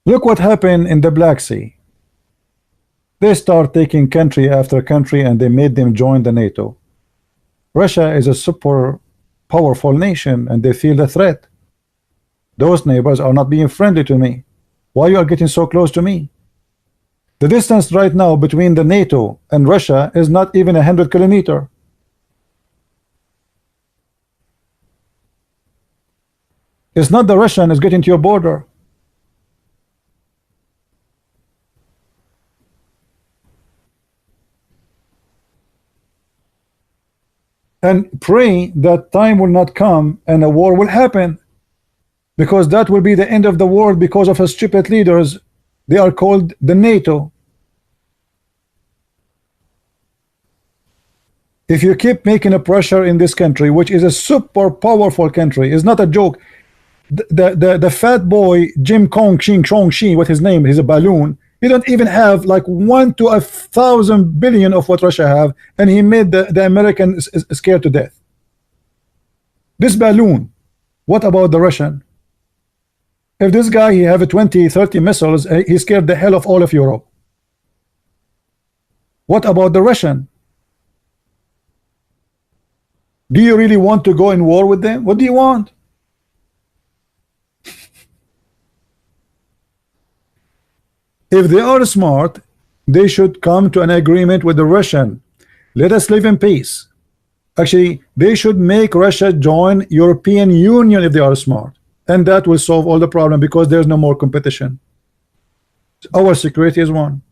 Look what happened in the Black Sea. They start taking country after country and they made them join the NATO. Russia is a super powerful nation and they feel the threat. Those neighbors are not being friendly to me. Why you are getting so close to me? The distance right now between the NATO and Russia is not even 100 kilometers. It's not the Russian is getting to your border. And pray that time will not come and a war will happen, because that will be the end of the world because of us stupid leaders. They are called the NATO. If you keep making a pressure in this country, which is a super powerful country, is not a joke. The fat boy Jim Kong Ching Chong Shi, what his name is, a balloon. He don't even have like 1 to 1,000 billion of what Russia have, and he made the Americans scared to death. This balloon, what about the Russian? If this guy he have a 20-30 missiles, he scared the hell of all of Europe. What about the Russian? Do you really want to go in war with them? What do you want? If they are smart, they should come to an agreement with the Russian. Let us live in peace. Actually, they should make Russia join European Union if they are smart, and that will solve all the problem because there's no more competition. Our security is one,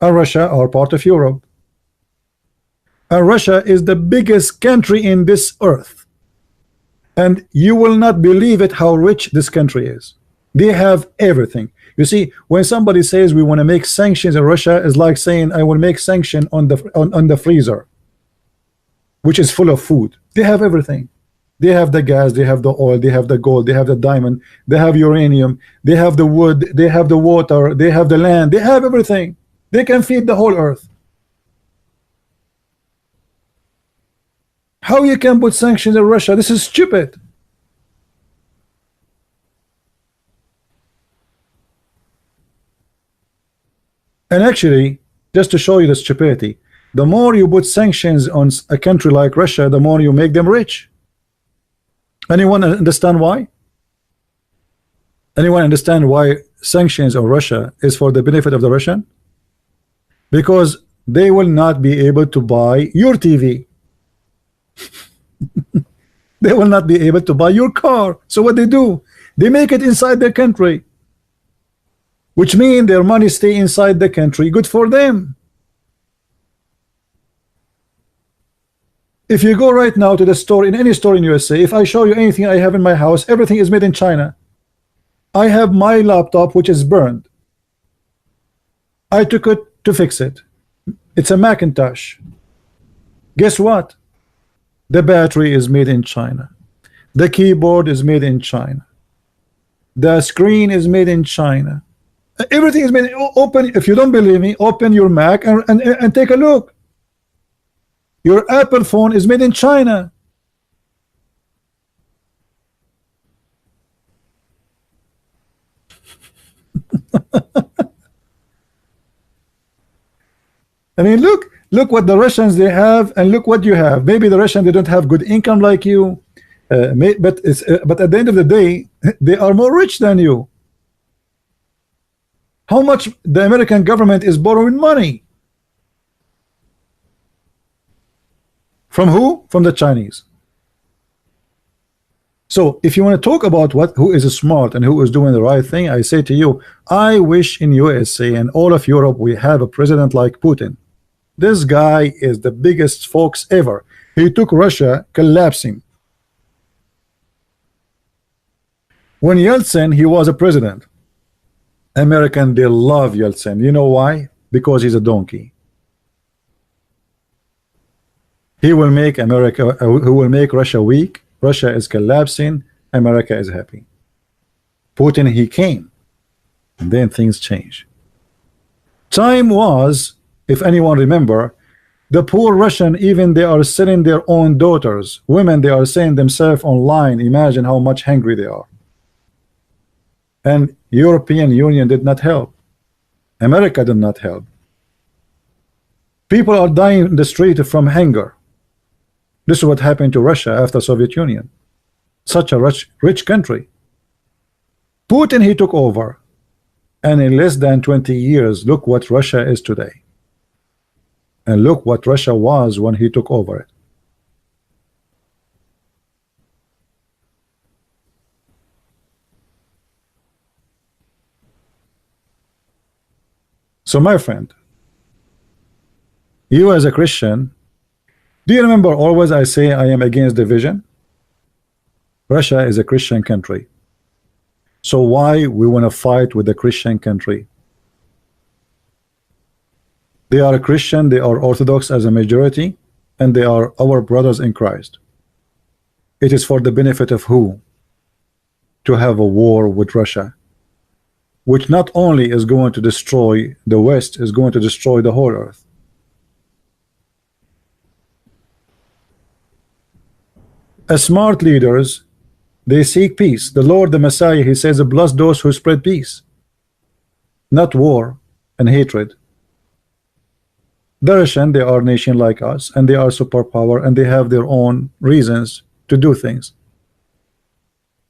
and Russia are part of Europe, and Russia is the biggest country in this earth, and you will not believe it how rich this country is. They have everything. You see, when somebody says we want to make sanctions in Russia, is like saying I will make sanction on the freezer, which is full of food. They have everything. They have the gas, they have the oil, they have the gold, they have the diamond, they have uranium, they have the wood, they have the water, they have the land, they have everything. They can feed the whole earth. How you can put sanctions in Russia? This is stupid. And actually, just to show you the stupidity, the more you put sanctions on a country like Russia, the more you make them rich. Anyone understand why? Anyone understand why sanctions on Russia is for the benefit of the Russian? Because they will not be able to buy your TV. They will not be able to buy your car. So what they do? They make it inside their country, which means their money stay inside the country. Good for them. If you go right now to the store, in any store in USA, if I show you anything I have in my house, everything is made in China. I have my laptop which is burned. I took it to fix it. It's a Macintosh. Guess what? The battery is made in China. The keyboard is made in China. The screen is made in China. Everything is made. Open, if you don't believe me, open your Mac and take a look. Your Apple phone is made in China. I mean, look what the Russians they have, and look what you have. Maybe the Russians they don't have good income like you, but at the end of the day, they are more rich than you. How much the American government is borrowing money from who? From the Chinese. So if you want to talk about who is smart and who is doing the right thing, I say to you, I wish in USA and all of Europe we have a president like Putin. This guy is the biggest fox ever. He took Russia collapsing. When Yeltsin, he was a president. American, they love Yeltsin. You know why? Because he's a donkey. He will make America, he will make Russia weak. Russia is collapsing. America is happy. Putin, he came, and then things change. Time was, if anyone remember, the poor Russian, even they are selling their own daughters, women, they are selling themselves online. Imagine how much hungry they are. And European Union did not help. America did not help. People are dying in the street from hunger. This is what happened to Russia after Soviet Union. Such a rich country. Putin, he took over, and in less than 20 years, look what Russia is today. And look what Russia was when he took over it. So my friend, you as a Christian, do you remember always I say I am against division? Russia is a Christian country. So why we want to fight with a Christian country? They are a Christian, they are Orthodox as a majority, and they are our brothers in Christ. It is for the benefit of who? To have a war with Russia, which not only is going to destroy the West, is going to destroy the whole earth. As smart leaders, they seek peace. The Lord, the Messiah, he says, bless those who spread peace, not war and hatred. The Russian, they are a nation like us, and they are superpower, and they have their own reasons to do things.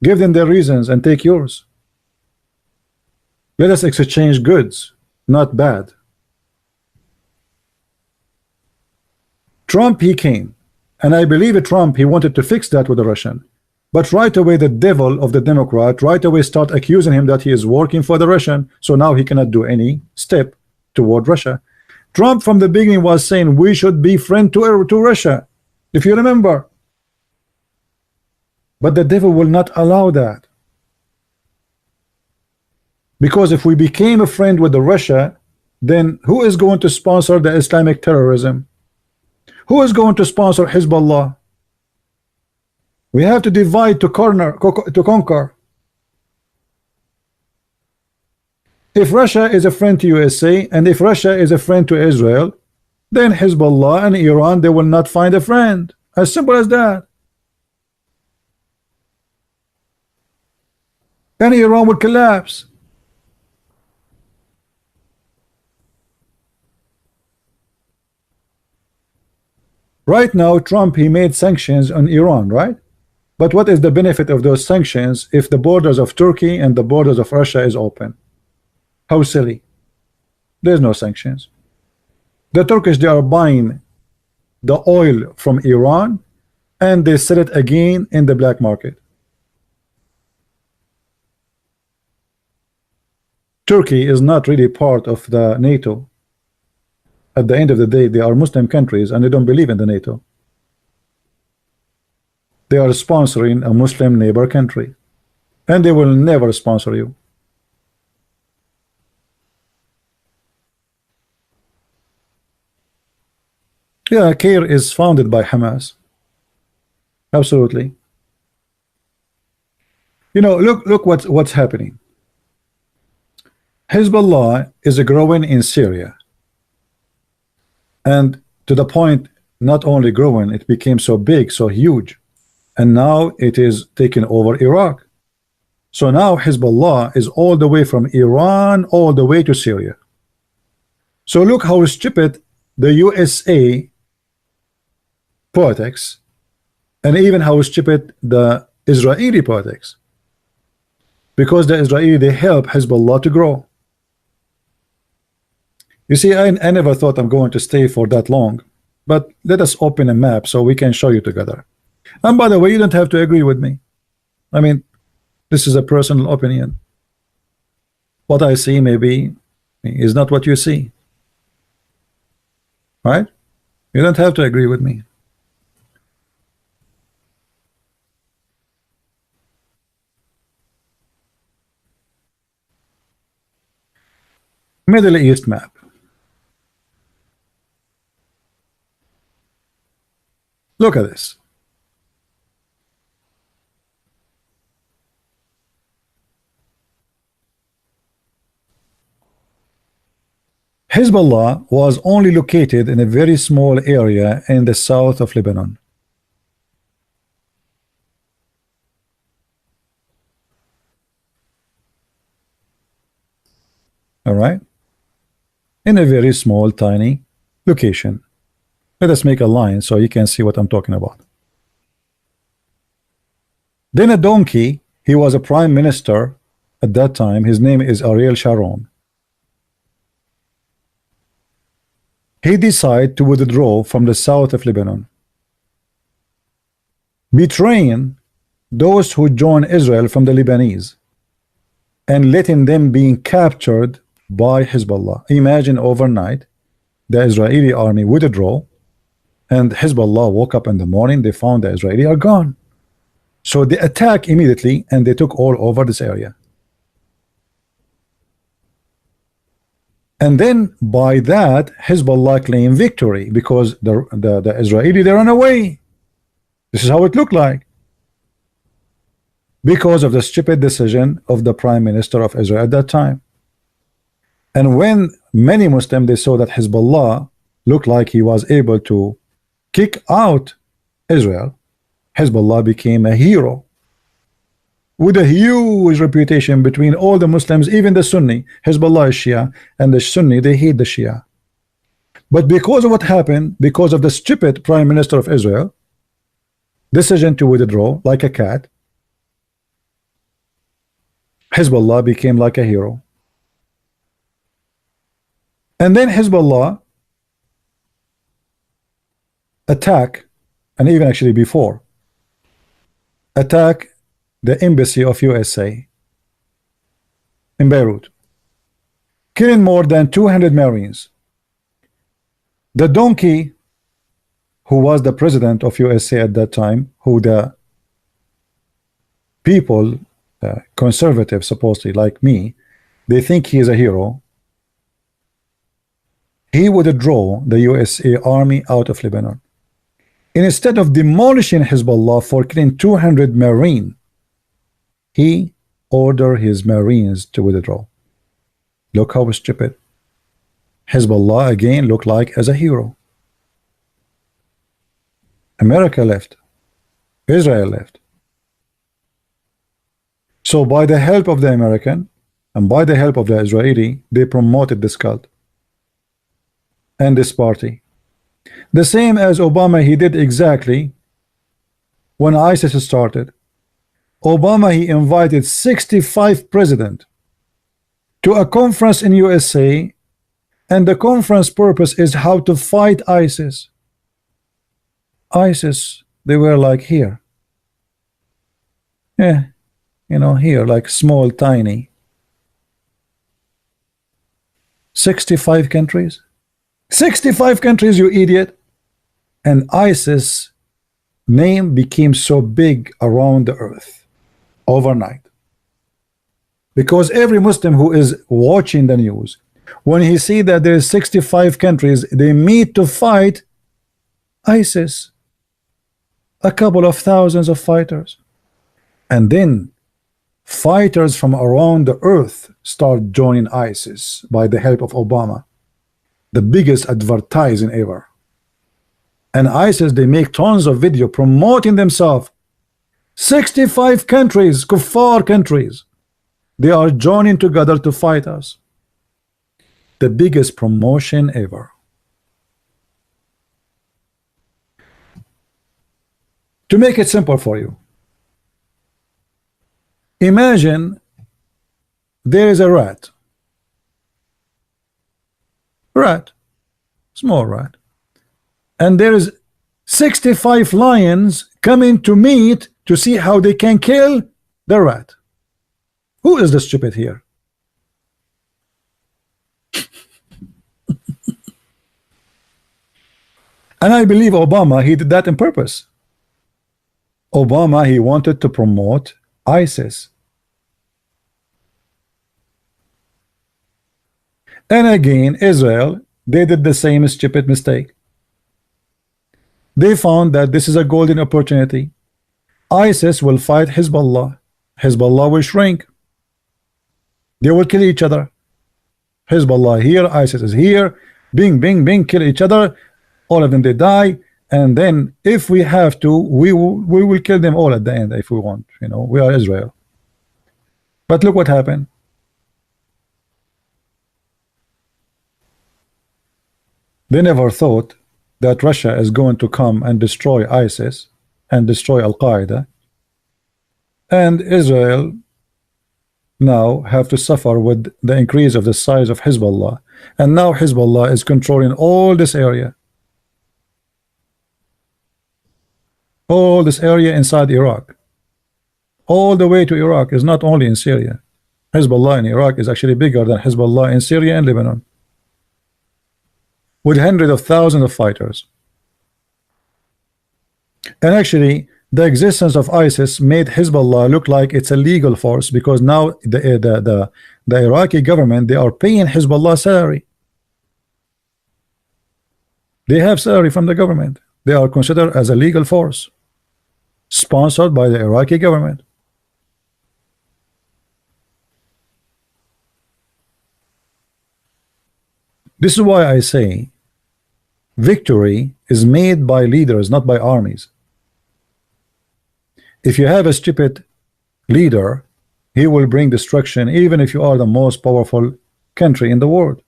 Give them their reasons and take yours. Let us exchange goods, not bad. Trump, he came, and I believe Trump, he wanted to fix that with the Russian. But right away, the devil of the Democrat right away start accusing him that he is working for the Russian, so now he cannot do any step toward Russia. Trump from the beginning was saying we should be friend to Russia, if you remember. But the devil will not allow that. Because if we became a friend with the Russia, then who is going to sponsor the Islamic terrorism? Who is going to sponsor Hezbollah? We have to divide to conquer. If Russia is a friend to USA, and if Russia is a friend to Israel, then Hezbollah and Iran, they will not find a friend. As simple as that. And Iran will collapse. Right now, Trump, he made sanctions on Iran, right? But what is the benefit of those sanctions if the borders of Turkey and the borders of Russia is open? How silly. There's no sanctions. The Turkish, they are buying the oil from Iran and they sell it again in the black market. Turkey is not really part of the NATO. At the end of the day, they are Muslim countries and they don't believe in the NATO. they are sponsoring a Muslim neighbor country, and they will never sponsor you. Yeah, Caire is founded by Hamas. Absolutely. You know, look what's happening. Hezbollah is growing in Syria, and to the point, not only growing, it became so big, so huge, and now it is taking over Iraq. So now Hezbollah is all the way from Iran all the way to Syria. So look how stupid the USA politics, and even how stupid the Israeli politics, because the Israeli, they help Hezbollah to grow. You see, I never thought I'm going to stay for that long, but let us open a map so we can show you together. And by the way, you don't have to agree with me. I mean, this is a personal opinion. What I see maybe is not what you see, right? You don't have to agree with me. Middle East map. Look at this. Hezbollah was only located in a very small area in the south of Lebanon. All right, in a very small, tiny location. Let us make a line so you can see what I'm talking about. Then a donkey, he was a prime minister at that time. His name is Ariel Sharon. He decided to withdraw from the south of Lebanon, betraying those who joined Israel from the Lebanese and letting them being captured by Hezbollah. Imagine overnight the Israeli army withdraw, and Hezbollah woke up in the morning, they found the Israeli are gone. So they attack immediately and they took all over this area. And then by that, Hezbollah claimed victory because the Israeli, they run away. This is how it looked like, because of the stupid decision of the prime minister of Israel at that time. And when many Muslims, they saw that Hezbollah looked like he was able to kick out Israel, Hezbollah became a hero with a huge reputation between all the Muslims, even the Sunni. Hezbollah is Shia, and the Sunni, they hate the Shia. But because of what happened, because of the stupid prime minister of Israel decision to withdraw like a cat, Hezbollah became like a hero. And then Hezbollah attack, and even actually before, attack the embassy of USA in Beirut, killing more than 200 Marines. The donkey, who was the president of USA at that time, who the people, conservatives supposedly like me, they think he is a hero, he would withdraw the USA army out of Lebanon. And instead of demolishing Hezbollah for killing 200 Marines, he ordered his Marines to withdraw. Look how stupid. Hezbollah again looked like as a hero. America left. Israel left. So by the help of the American and by the help of the Israeli, they promoted this cult and this party. The same as Obama, he did exactly when ISIS started. Obama, he invited 65 presidents to a conference in USA, and the conference purpose is how to fight ISIS. ISIS, they were like here. Yeah, you know, here, like small, tiny. 65 countries. 65 countries, you idiot. And ISIS name became so big around the earth overnight. Because every Muslim who is watching the news, when he see that there's 65 countries, they meet to fight ISIS, a couple of thousands of fighters, and then fighters from around the earth start joining ISIS by the help of Obama, the biggest advertising ever. And ISIS, they make tons of video promoting themselves. 65 countries, kuffar countries, they are joining together to fight us. The biggest promotion ever. To make it simple for you, imagine there is a rat, small rat, and there is 65 lions coming to meet to see how they can kill the rat. Who is the stupid here? And I believe Obama, he did that on purpose. Obama, he wanted to promote ISIS. And again, Israel, they did the same stupid mistake. They found that this is a golden opportunity. ISIS will fight Hezbollah. Hezbollah will shrink. They will kill each other. Hezbollah here, ISIS is here. Bing, bing, bing, kill each other. All of them, they die. And then if we have to, we will kill them all at the end if we want. You know, we are Israel. But look what happened. They never thought that Russia is going to come and destroy ISIS and destroy Al-Qaeda, and Israel now have to suffer with the increase of the size of Hezbollah, and now Hezbollah is controlling all this area. All this area inside Iraq, all the way to Iraq, is not only in Syria. Hezbollah in Iraq is actually bigger than Hezbollah in Syria and Lebanon, with hundreds of thousands of fighters. And actually, the existence of ISIS made Hezbollah look like it's a legal force, because now the Iraqi government, they are paying Hezbollah salary. They have salary from the government. They are considered as a legal force, sponsored by the Iraqi government. This is why I say victory is made by leaders, not by armies. If you have a stupid leader, he will bring destruction, even if you are the most powerful country in the world.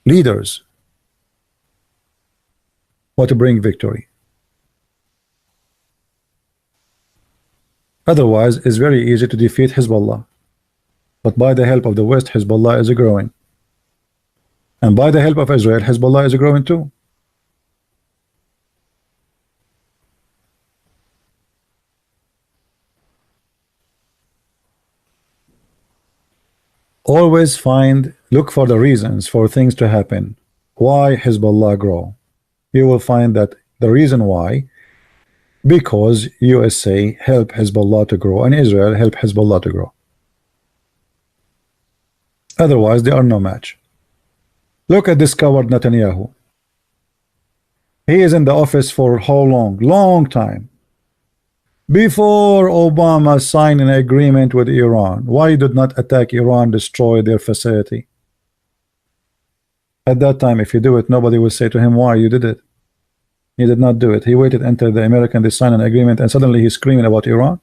Leaders want to bring victory. Otherwise, it's very easy to defeat Hezbollah. But by the help of the West, Hezbollah is growing. And by the help of Israel, Hezbollah is growing too. Always look for the reasons for things to happen. Why Hezbollah grow? You will find that the reason why, because USA help Hezbollah to grow and Israel help Hezbollah to grow. Otherwise, they are no match. Look at this coward Netanyahu. He is in the office for how long? Long time. Before Obama signed an agreement with Iran, why did not attack Iran, destroy their facility? At that time, if you do it, nobody will say to him, why you did it. He did not do it. He waited until the American, they signed an agreement, and suddenly he's screaming about Iran.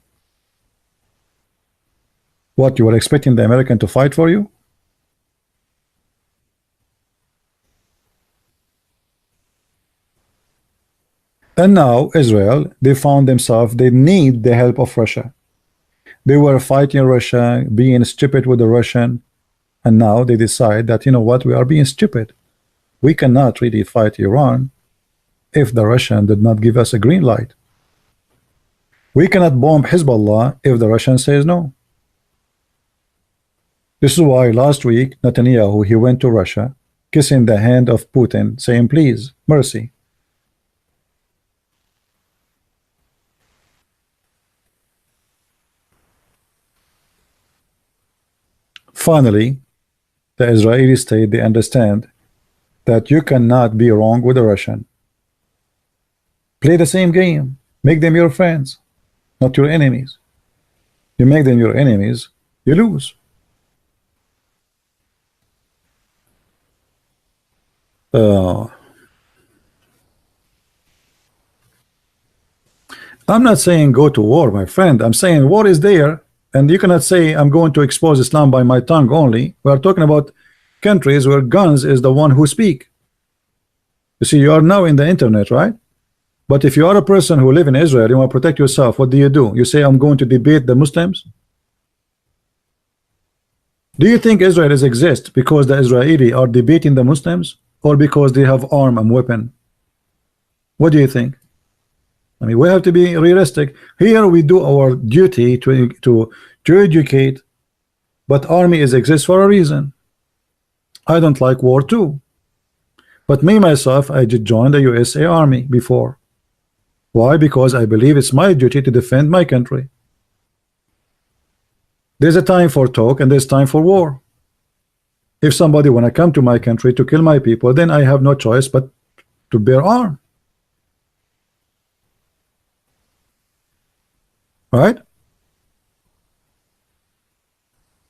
What, you were expecting the American to fight for you? And now Israel, they found themselves, they need the help of Russia. They were fighting Russia, being stupid with the Russian, and now they decide that, you know what, we are being stupid. We cannot really fight Iran if the Russian did not give us a green light. We cannot bomb Hezbollah if the Russian says no. This is why last week Netanyahu, he went to Russia kissing the hand of Putin, saying, please, mercy. Finally, the Israeli state, they understand that you cannot be wrong with a Russian. Play the same game. Make them your friends, not your enemies. You make them your enemies, you lose. I'm not saying go to war, my friend. I'm saying war is there, and you cannot say I'm going to expose Islam by my tongue only. We are talking about countries where guns is the one who speak. You see, you are now in the internet, right? But if you are a person who live in Israel, you want to protect yourself, what do? You say, I'm going to debate the Muslims? Do you think Israel exists because the Israeli are debating the Muslims, or because they have arm and weapon? What do you think? I mean, we have to be realistic. Here we do our duty to educate, but army exists for a reason. I don't like war too. But me, myself, I did join the USA Army before. Why? Because I believe it's my duty to defend my country. There's a time for talk and there's time for war. If somebody wanna come to my country to kill my people, then I have no choice but to bear arm. Right?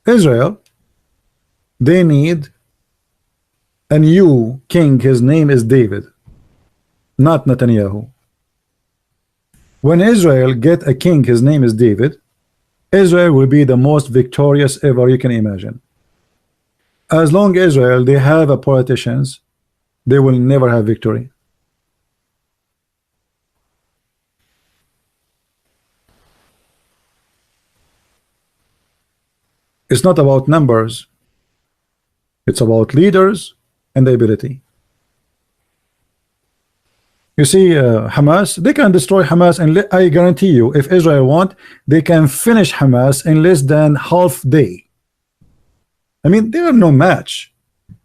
Israel, they need a new king. His name is David, not Netanyahu. When Israel get a king, his name is David, Israel will be the most victorious ever you can imagine. As long as Israel they have a politicians, they will never have victory. It's not about numbers. It's about leaders and the ability. You see, Hamas, they can destroy Hamas, and I guarantee you, if Israel want, they can finish Hamas in less than half day. I mean, they are no match.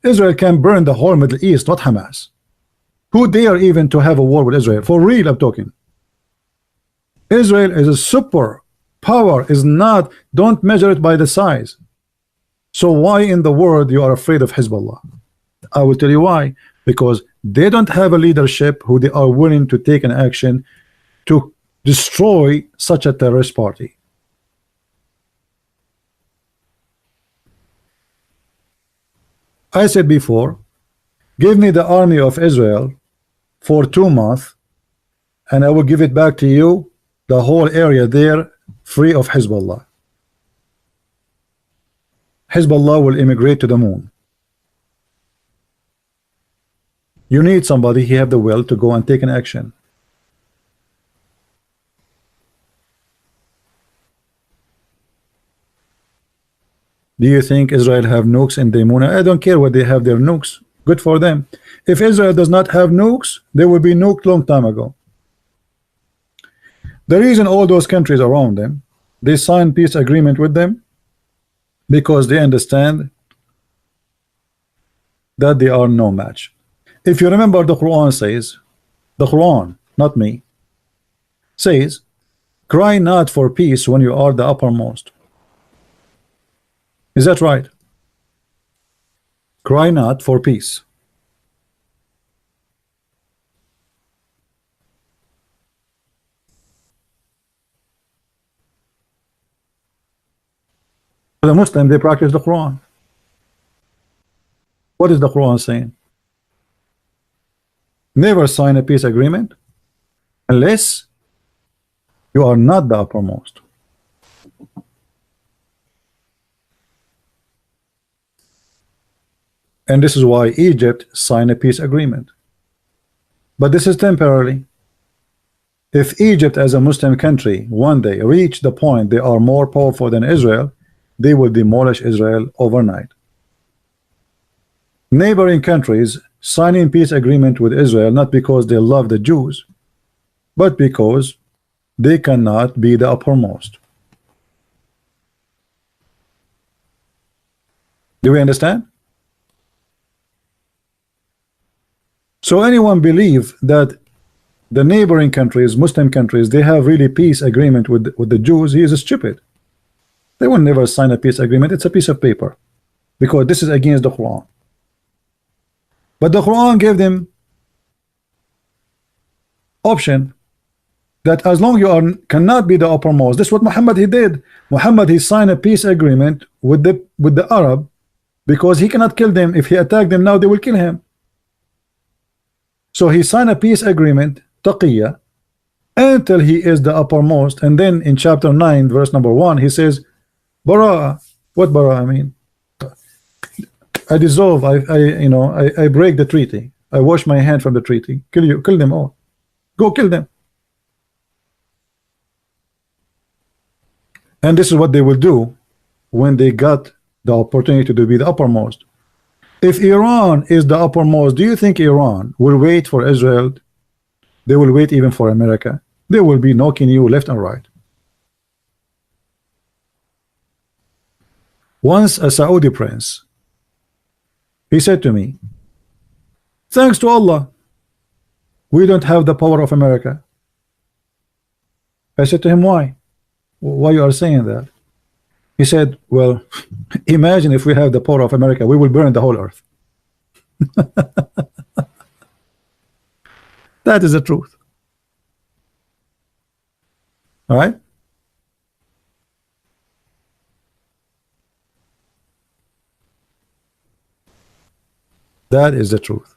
Israel can burn the whole Middle East, not Hamas. Who dare even to have a war with Israel? For real, I'm talking. Israel is a super power, is not, don't measure it by the size. So why in the world you are afraid of Hezbollah? I will tell you why. Because they don't have a leadership who they are willing to take an action to destroy such a terrorist party. I said before, give me the army of Israel for 2 months and I will give it back to you, the whole area there, free of Hezbollah. Hezbollah will immigrate to the moon. You need somebody, he have the will to go and take an action. Do you think Israel have nukes in Dimona? I don't care what they have their nukes. Good for them. If Israel does not have nukes, they will be nuked long time ago. The reason all those countries around them, they sign peace agreement with them, because they understand that they are no match. If you remember, the Quran says, the Quran, not me, says, cry not for peace when you are the uppermost. Is that right? Cry not for peace. The Muslim, they practice the Quran. What is the Quran saying? Never sign a peace agreement unless you are not the uppermost. And this is why Egypt signed a peace agreement. But this is temporarily. If Egypt as a Muslim country one day reach the point they are more powerful than Israel, they will demolish Israel overnight. Neighboring countries signing peace agreement with Israel not because they love the Jews, but because they cannot be the uppermost. Do we understand? So anyone believe that the neighboring countries, Muslim countries, they have really peace agreement with the Jews, he is stupid. They will never sign a peace agreement. It's a piece of paper, because this is against the Quran. But the Quran gave them option that as long you are cannot be the uppermost. This is what Muhammad he did. Muhammad he signed a peace agreement with the Arab, because he cannot kill them. If he attack them now, they will kill him. So he signed a peace agreement, taqiyya, until he is the uppermost. And then in chapter 9 verse number 1 he says bara. What bara mean? I dissolve, I break the treaty, I wash my hand from the treaty. Kill them all, go kill them. And this is what they will do when they got the opportunity to be the uppermost. If Iran is the uppermost, do you think Iran will wait for Israel? They will wait even for America. They will be knocking you left and right. Once a Saudi prince, he said to me, thanks to Allah, we don't have the power of America. I said to him, why? Why you are saying that? He said, well, imagine if we have the power of America, we will burn the whole earth. That is the truth. All right? That is the truth.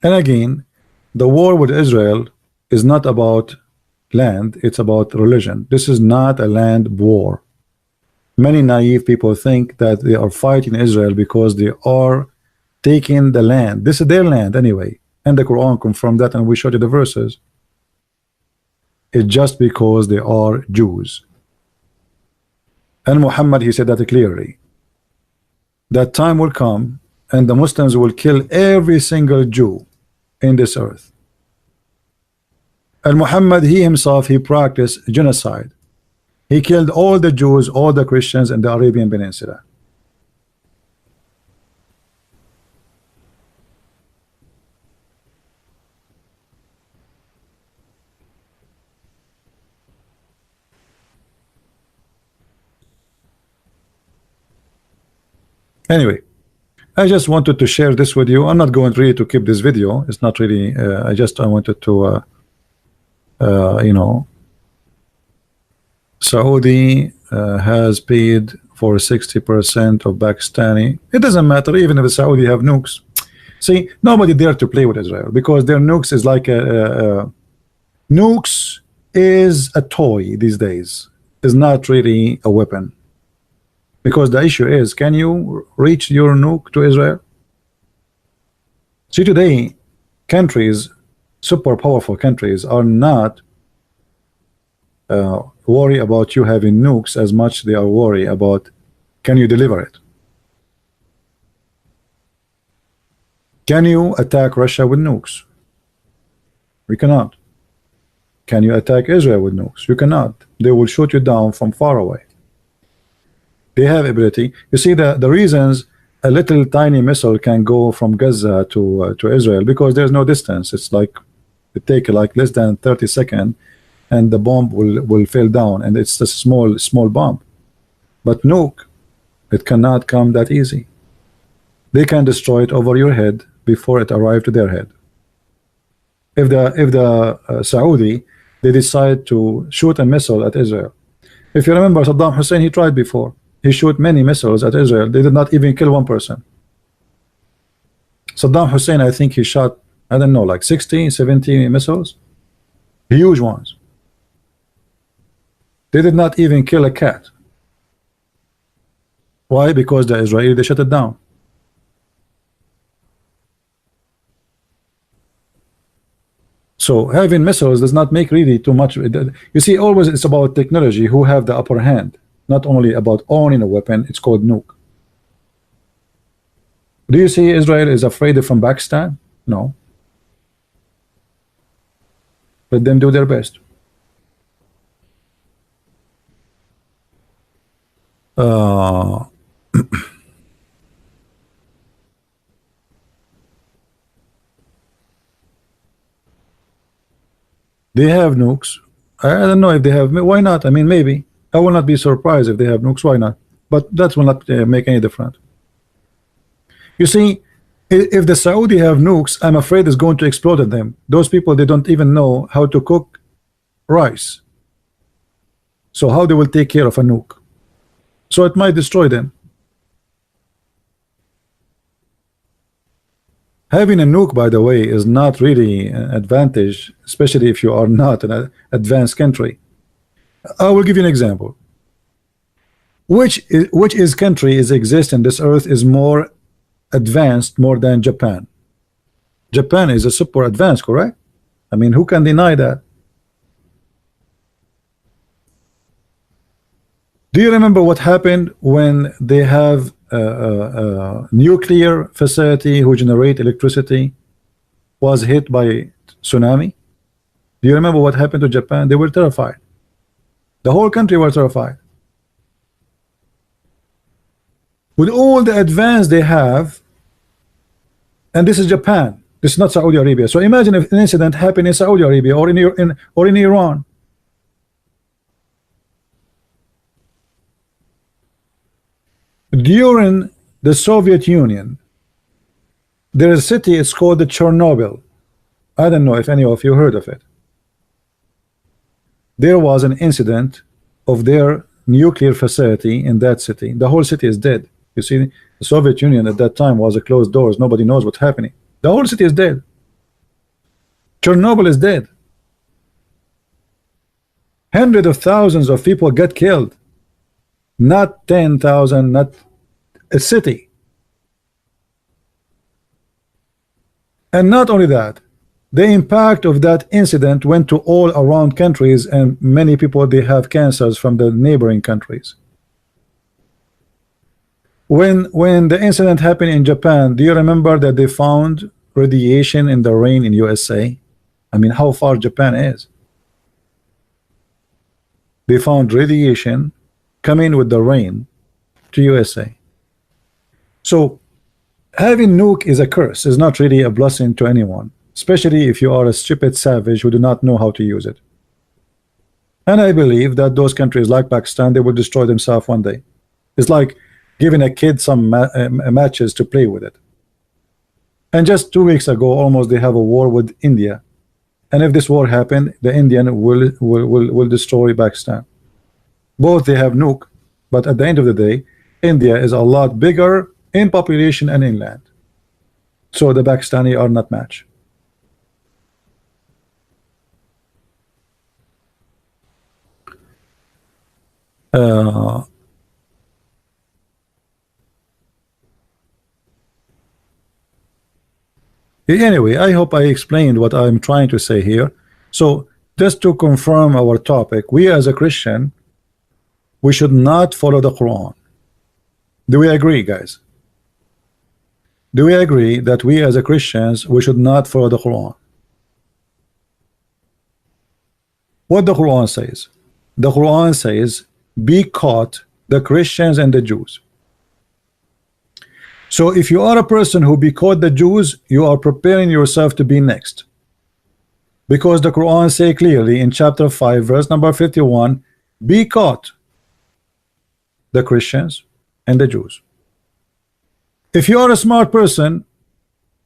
And again, the war with Israel is not about land, it's about religion. This is not a land war. Many naive people think that they are fighting Israel because they are taking the land. This is their land anyway. And the Quran confirmed that, and we showed you the verses. It's just because they are Jews. And Muhammad, he said that clearly. That time will come and the Muslims will kill every single Jew in this earth. And Muhammad, he himself, he practiced genocide. He killed all the Jews, all the Christians in the Arabian Peninsula. Anyway, I just wanted to share this with you. I'm not going really to keep this video. It's not really, I wanted to, Saudi has paid for 60% of Pakistani. It doesn't matter, even if the Saudi have nukes. See, nobody dare to play with Israel, because their nukes is like nukes is a toy these days. It's not really a weapon. Because the issue is, can you reach your nuke to Israel? See, today, countries, super powerful countries, are not worried about you having nukes as much they are worried about, can you deliver it? Can you attack Russia with nukes? We cannot. Can you attack Israel with nukes? You cannot. They will shoot you down from far away. They have ability. You see, the reasons a little tiny missile can go from Gaza to Israel, because there's no distance. It's like it take like less than 30 seconds, and the bomb will fall down, and it's a small bomb. But nuke, it cannot come that easy. They can destroy it over your head before it arrives to their head. If the Saudi, they decide to shoot a missile at Israel. If you remember, Saddam Hussein, he tried before. He shot many missiles at Israel. They did not even kill one person. Saddam Hussein, I think he shot, I don't know, like 60, 70 missiles. Huge ones. They did not even kill a cat. Why? Because the Israeli, they shut it down. So having missiles does not make really too much. You see, always it's about technology, who have the upper hand. Not only about owning a weapon, it's called nuke. Do you see Israel is afraid from Pakistan? No. Let them do their best. Uh, they have nukes. I don't know if they have. Why not? I mean, maybe. I will not be surprised if they have nukes. Why not? But that will not make any difference. You see, if the Saudi have nukes, I'm afraid it's going to explode at them. Those people, they don't even know how to cook rice. So how they will take care of a nuke? So it might destroy them. Having a nuke, by the way, is not really an advantage, especially if you are not an advanced country. I will give you an example. Which country is exist in this earth is more advanced more than Japan? Japan is a super advanced, correct? I mean, who can deny that? Do you remember what happened when they have a nuclear facility who generate electricity was hit by tsunami? Do you remember what happened to Japan? They were terrified. The whole country was terrified. With all the advance they have, and this is Japan, this is not Saudi Arabia. So imagine if an incident happened in Saudi Arabia or in Iran. During the Soviet Union, there is a city, it's called the Chernobyl. I don't know if any of you heard of it. There was an incident of their nuclear facility in that city. The whole city is dead. You see, the Soviet Union at that time was a closed doors. Nobody knows what's happening. The whole city is dead. Chernobyl is dead. Hundreds of thousands of people get killed. Not 10,000, not a city. And not only that, the impact of that incident went to all around countries, and many people, they have cancers from the neighboring countries. When the incident happened in Japan, do you remember that they found radiation in the rain in USA? I mean, how far Japan is. They found radiation coming with the rain to USA. So having nuke is a curse, is not really a blessing to anyone, especially if you are a stupid savage who do not know how to use it. And I believe that those countries like Pakistan, they will destroy themselves one day. It's like giving a kid some matches to play with it. And just 2 weeks ago, almost they have a war with India. And if this war happened, the Indian will destroy Pakistan. Both they have nuke, but at the end of the day, India is a lot bigger in population and inland. So the Pakistani are not match. Anyway, I hope I explained what I'm trying to say here. So just to confirm our topic, we as a Christian, we should not follow the Quran. Do we agree, guys? Do we agree that we as a Christians, we should not follow the Quran? What the Quran says? The Quran says, be caught the Christians and the Jews. So if you are a person who be caught the Jews, you are preparing yourself to be next. Because the Quran say clearly in chapter 5 verse number 51, be caught the Christians and the Jews. If you are a smart person,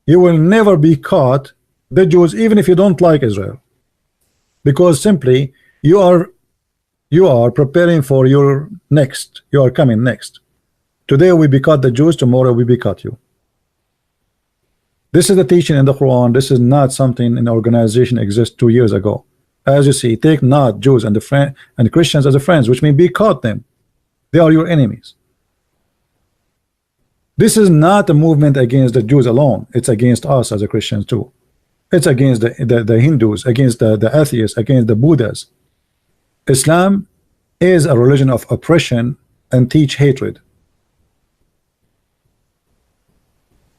you will never be caught the Jews, even if you don't like Israel, because simply you are preparing for your next. You are coming next. Today we begot the Jews, tomorrow we begot you. This is the teaching in the Quran. This is not something an organization exists 2 years ago. As you see, take not Jews and the Christians as a friends, which means begot them. They are your enemies. This is not a movement against the Jews alone. It's against us as a Christians too. It's against the Hindus, against the atheists, against the Buddhas. Islam is a religion of oppression and teach hatred.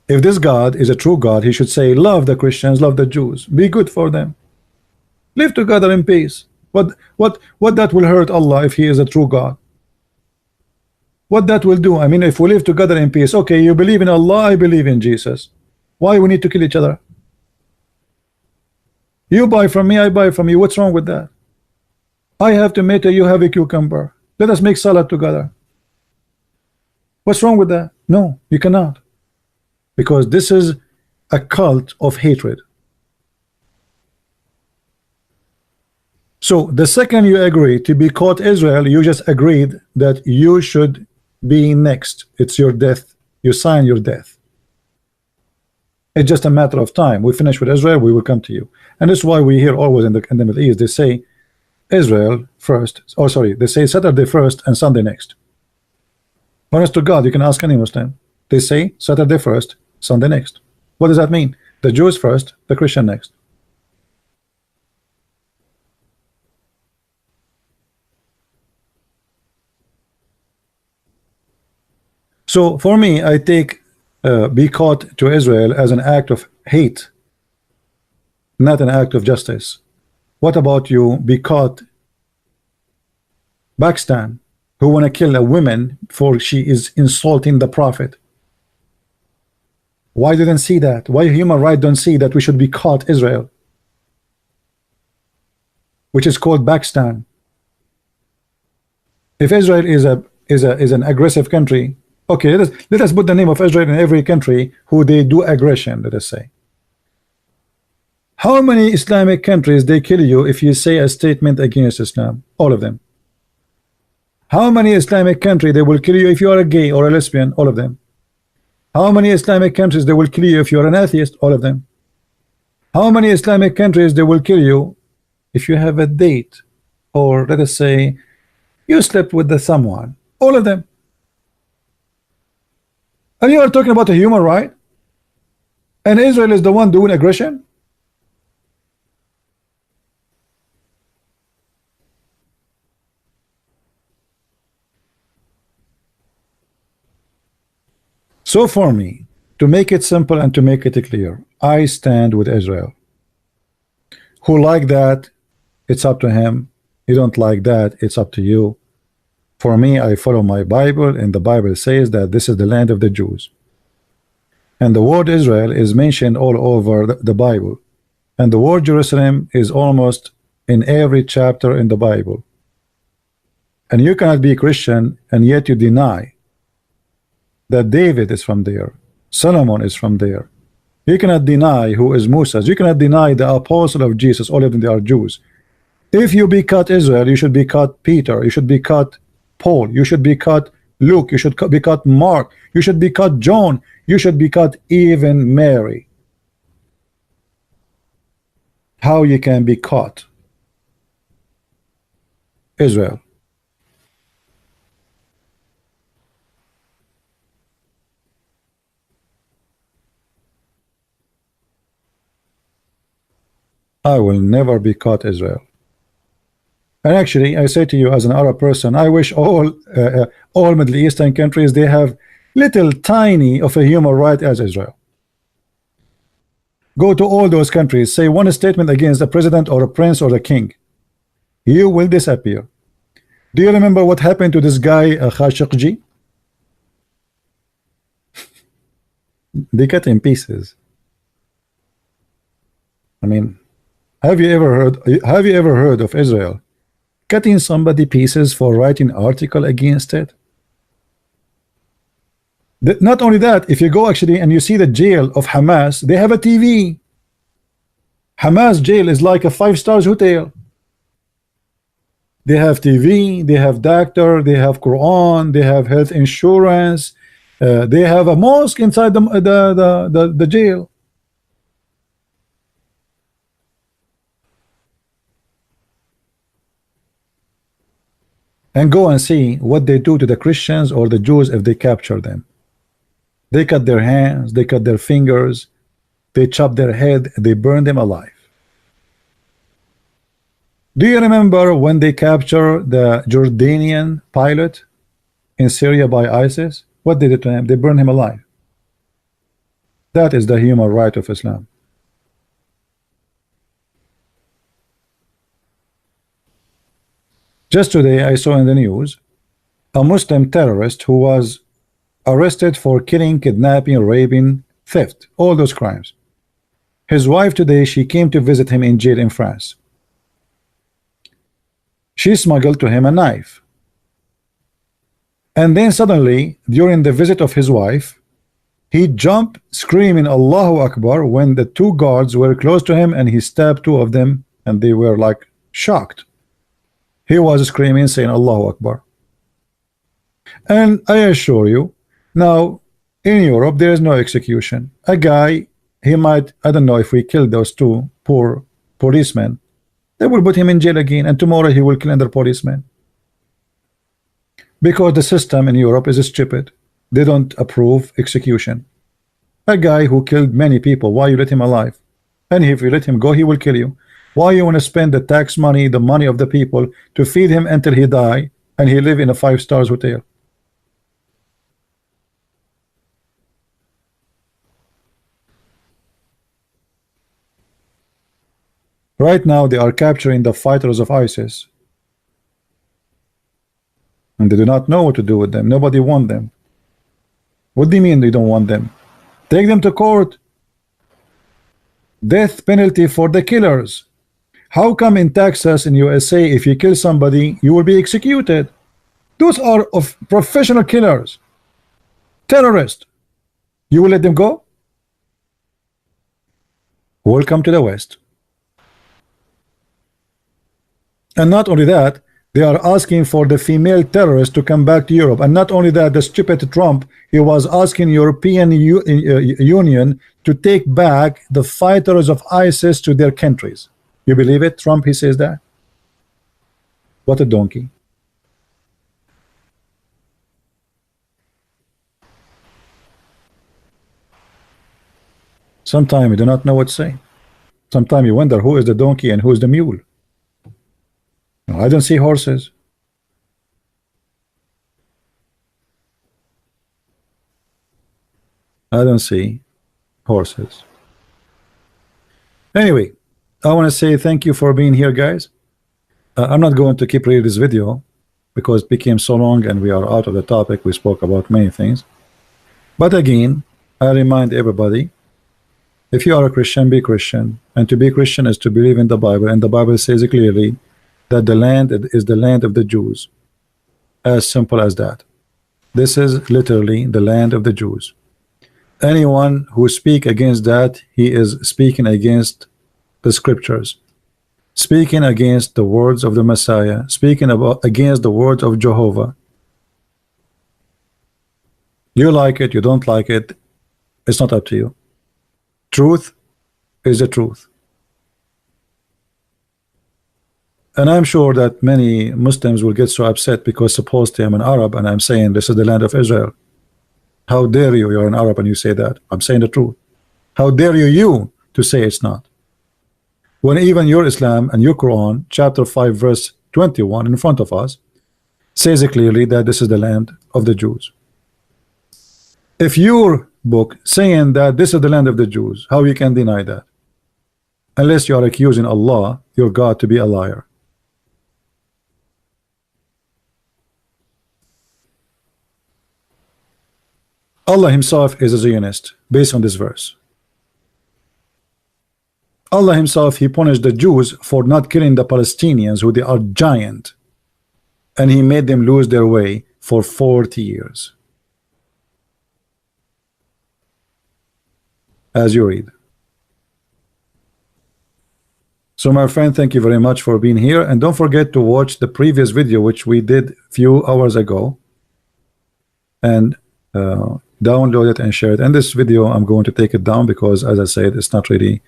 If this God is a true God, he should say, love the Christians, love the Jews, be good for them. Live together in peace. What that will hurt Allah if He is a true God? What that will do? I mean, if we live together in peace, okay, you believe in Allah, I believe in Jesus. Why we need to kill each other? You buy from me, I buy from you. What's wrong with that? I have tomato, you have a cucumber. Let us make salad together. What's wrong with that? No, you cannot. Because this is a cult of hatred. So the second you agree to be caught Israel, you just agreed that you should be next. It's your death. You sign your death. It's just a matter of time. We finish with Israel, we will come to you. And that's why we hear always in the Middle East, they say Israel first. Oh, sorry, they say Saturday first and Sunday next. Honest to God, you can ask any Muslim. They say Saturday first, Sunday next. What does that mean? The Jews first, the Christian next. So for me, I take be caught to Israel as an act of hate, not an act of justice. What about you be caught Pakistan, who want to kill a woman for she is insulting the Prophet? Why didn't see that? Why human rights don't see that we should be caught Israel, which is called Pakistan? If Israel is an aggressive country, okay, let us put the name of Israel in every country who they do aggression, let us say. How many Islamic countries they kill you if you say a statement against Islam? All of them. How many Islamic countries they will kill you if you are a gay or a lesbian? All of them. How many Islamic countries they will kill you if you are an atheist? All of them. How many Islamic countries they will kill you if you have a date, or let us say you slept with someone? All of them. And you are talking about a human right, and Israel is the one doing aggression? So for me, to make it simple and to make it clear, I stand with Israel. Who like that, it's up to him. You don't like that, it's up to you. For me, I follow my Bible, and the Bible says that this is the land of the Jews. And the word Israel is mentioned all over the Bible. And the word Jerusalem is almost in every chapter in the Bible. And you cannot be a Christian and yet you deny that David is from there, Solomon is from there. You cannot deny who is Moses. You cannot deny the apostle of Jesus. All of them, they are Jews. If you be cut Israel, you should be cut Peter. You should be cut Paul. You should be cut Luke. You should be cut Mark. You should be cut John. You should be cut even Mary. How you can be caught Israel? I will never be caught Israel. And actually, I say to you as an Arab person, I wish all Middle Eastern countries, they have little tiny of a human right as Israel. Go to all those countries, say one statement against the president or a prince or the king, you will disappear. Do you remember what happened to this guy Khashoggi? They cut in pieces. I mean, have you ever heard of Israel cutting somebody pieces for writing article against it? Not only that, if you go actually and you see the jail of Hamas, they have a TV. Hamas jail is like a 5-star hotel. They have TV, they have doctor, they have Quran, they have health insurance, they have a mosque inside the jail. And go and see what they do to the Christians or the Jews if they capture them. They cut their hands, they cut their fingers, they chop their head, they burn them alive. Do you remember when they captured the Jordanian pilot in Syria by ISIS? What they did to him? They burned him alive. That is the human right of Islam. Just today I saw in the news a Muslim terrorist who was arrested for killing, kidnapping, raping, theft, all those crimes. His wife today, she came to visit him in jail in France. She smuggled to him a knife. And then suddenly, during the visit of his wife, he jumped screaming Allahu Akbar when the two guards were close to him, and he stabbed two of them, and they were like shocked. He was screaming saying Allahu Akbar. And I assure you, now in Europe there is no execution. A guy, he might, I don't know, if we kill those two poor policemen, they will put him in jail again, and tomorrow he will kill another policeman. Because the system in Europe is stupid. They don't approve execution. A guy who killed many people, why you let him alive? And if you let him go, he will kill you. Why you want to spend the tax money, the money of the people, to feed him until he die and he live in a 5-star hotel? Right now they are capturing the fighters of ISIS, and they do not know what to do with them. Nobody want them. What do you mean they don't want them? Take them to court. Death penalty for the killers. How come in Texas in USA if you kill somebody you will be executed? Those are of professional killers, terrorists. You will let them go? Welcome to the West. And not only that, they are asking for the female terrorists to come back to Europe. And not only that, the stupid Trump, he was asking European Union to take back the fighters of ISIS to their countries. You believe it? Trump, he says that. What a donkey. Sometimes you do not know what to say. Sometimes you wonder who is the donkey and who is the mule. I don't see horses. I don't see horses. Anyway, I want to say thank you for being here, guys. I'm not going to keep reading this video because it became so long and we are out of the topic. We spoke about many things. But again, I remind everybody, if you are a Christian, be Christian. And to be Christian is to believe in the Bible. And the Bible says clearly that the land is the land of the Jews. As simple as that. This is literally the land of the Jews. Anyone who speaks against that, he is speaking against the scriptures, speaking against the words of the Messiah, speaking against the words of Jehovah. You like it, you don't like it, it's not up to you. Truth is the truth. And I'm sure that many Muslims will get so upset because supposedly I'm an Arab and I'm saying this is the land of Israel. How dare you, you're an Arab and you say that? I'm saying the truth. How dare you to say it's not? When even your Islam and your Quran, chapter 5, verse 21 in front of us, says it clearly that this is the land of the Jews. If your book saying that this is the land of the Jews, how you can deny that? Unless you are accusing Allah, your God, to be a liar. Allah himself is a Zionist based on this verse. Allah himself, he punished the Jews for not killing the Palestinians who they are giant, and he made them lose their way for 40 years, as you read. So my friend, thank you very much for being here, and don't forget to watch the previous video which we did a few hours ago, and download it and share it. And this video I'm going to take it down because, as I said, it's not really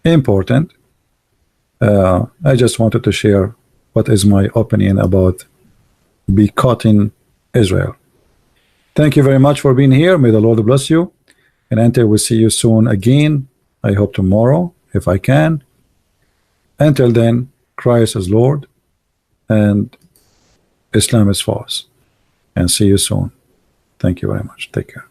important. I just wanted to share what is my opinion about boycotting Israel. Thank you very much for being here. May the Lord bless you, and until we see you soon again, I hope tomorrow if I can. Until then, Christ is Lord and Islam is false, and see you soon. Thank you very much. Take care.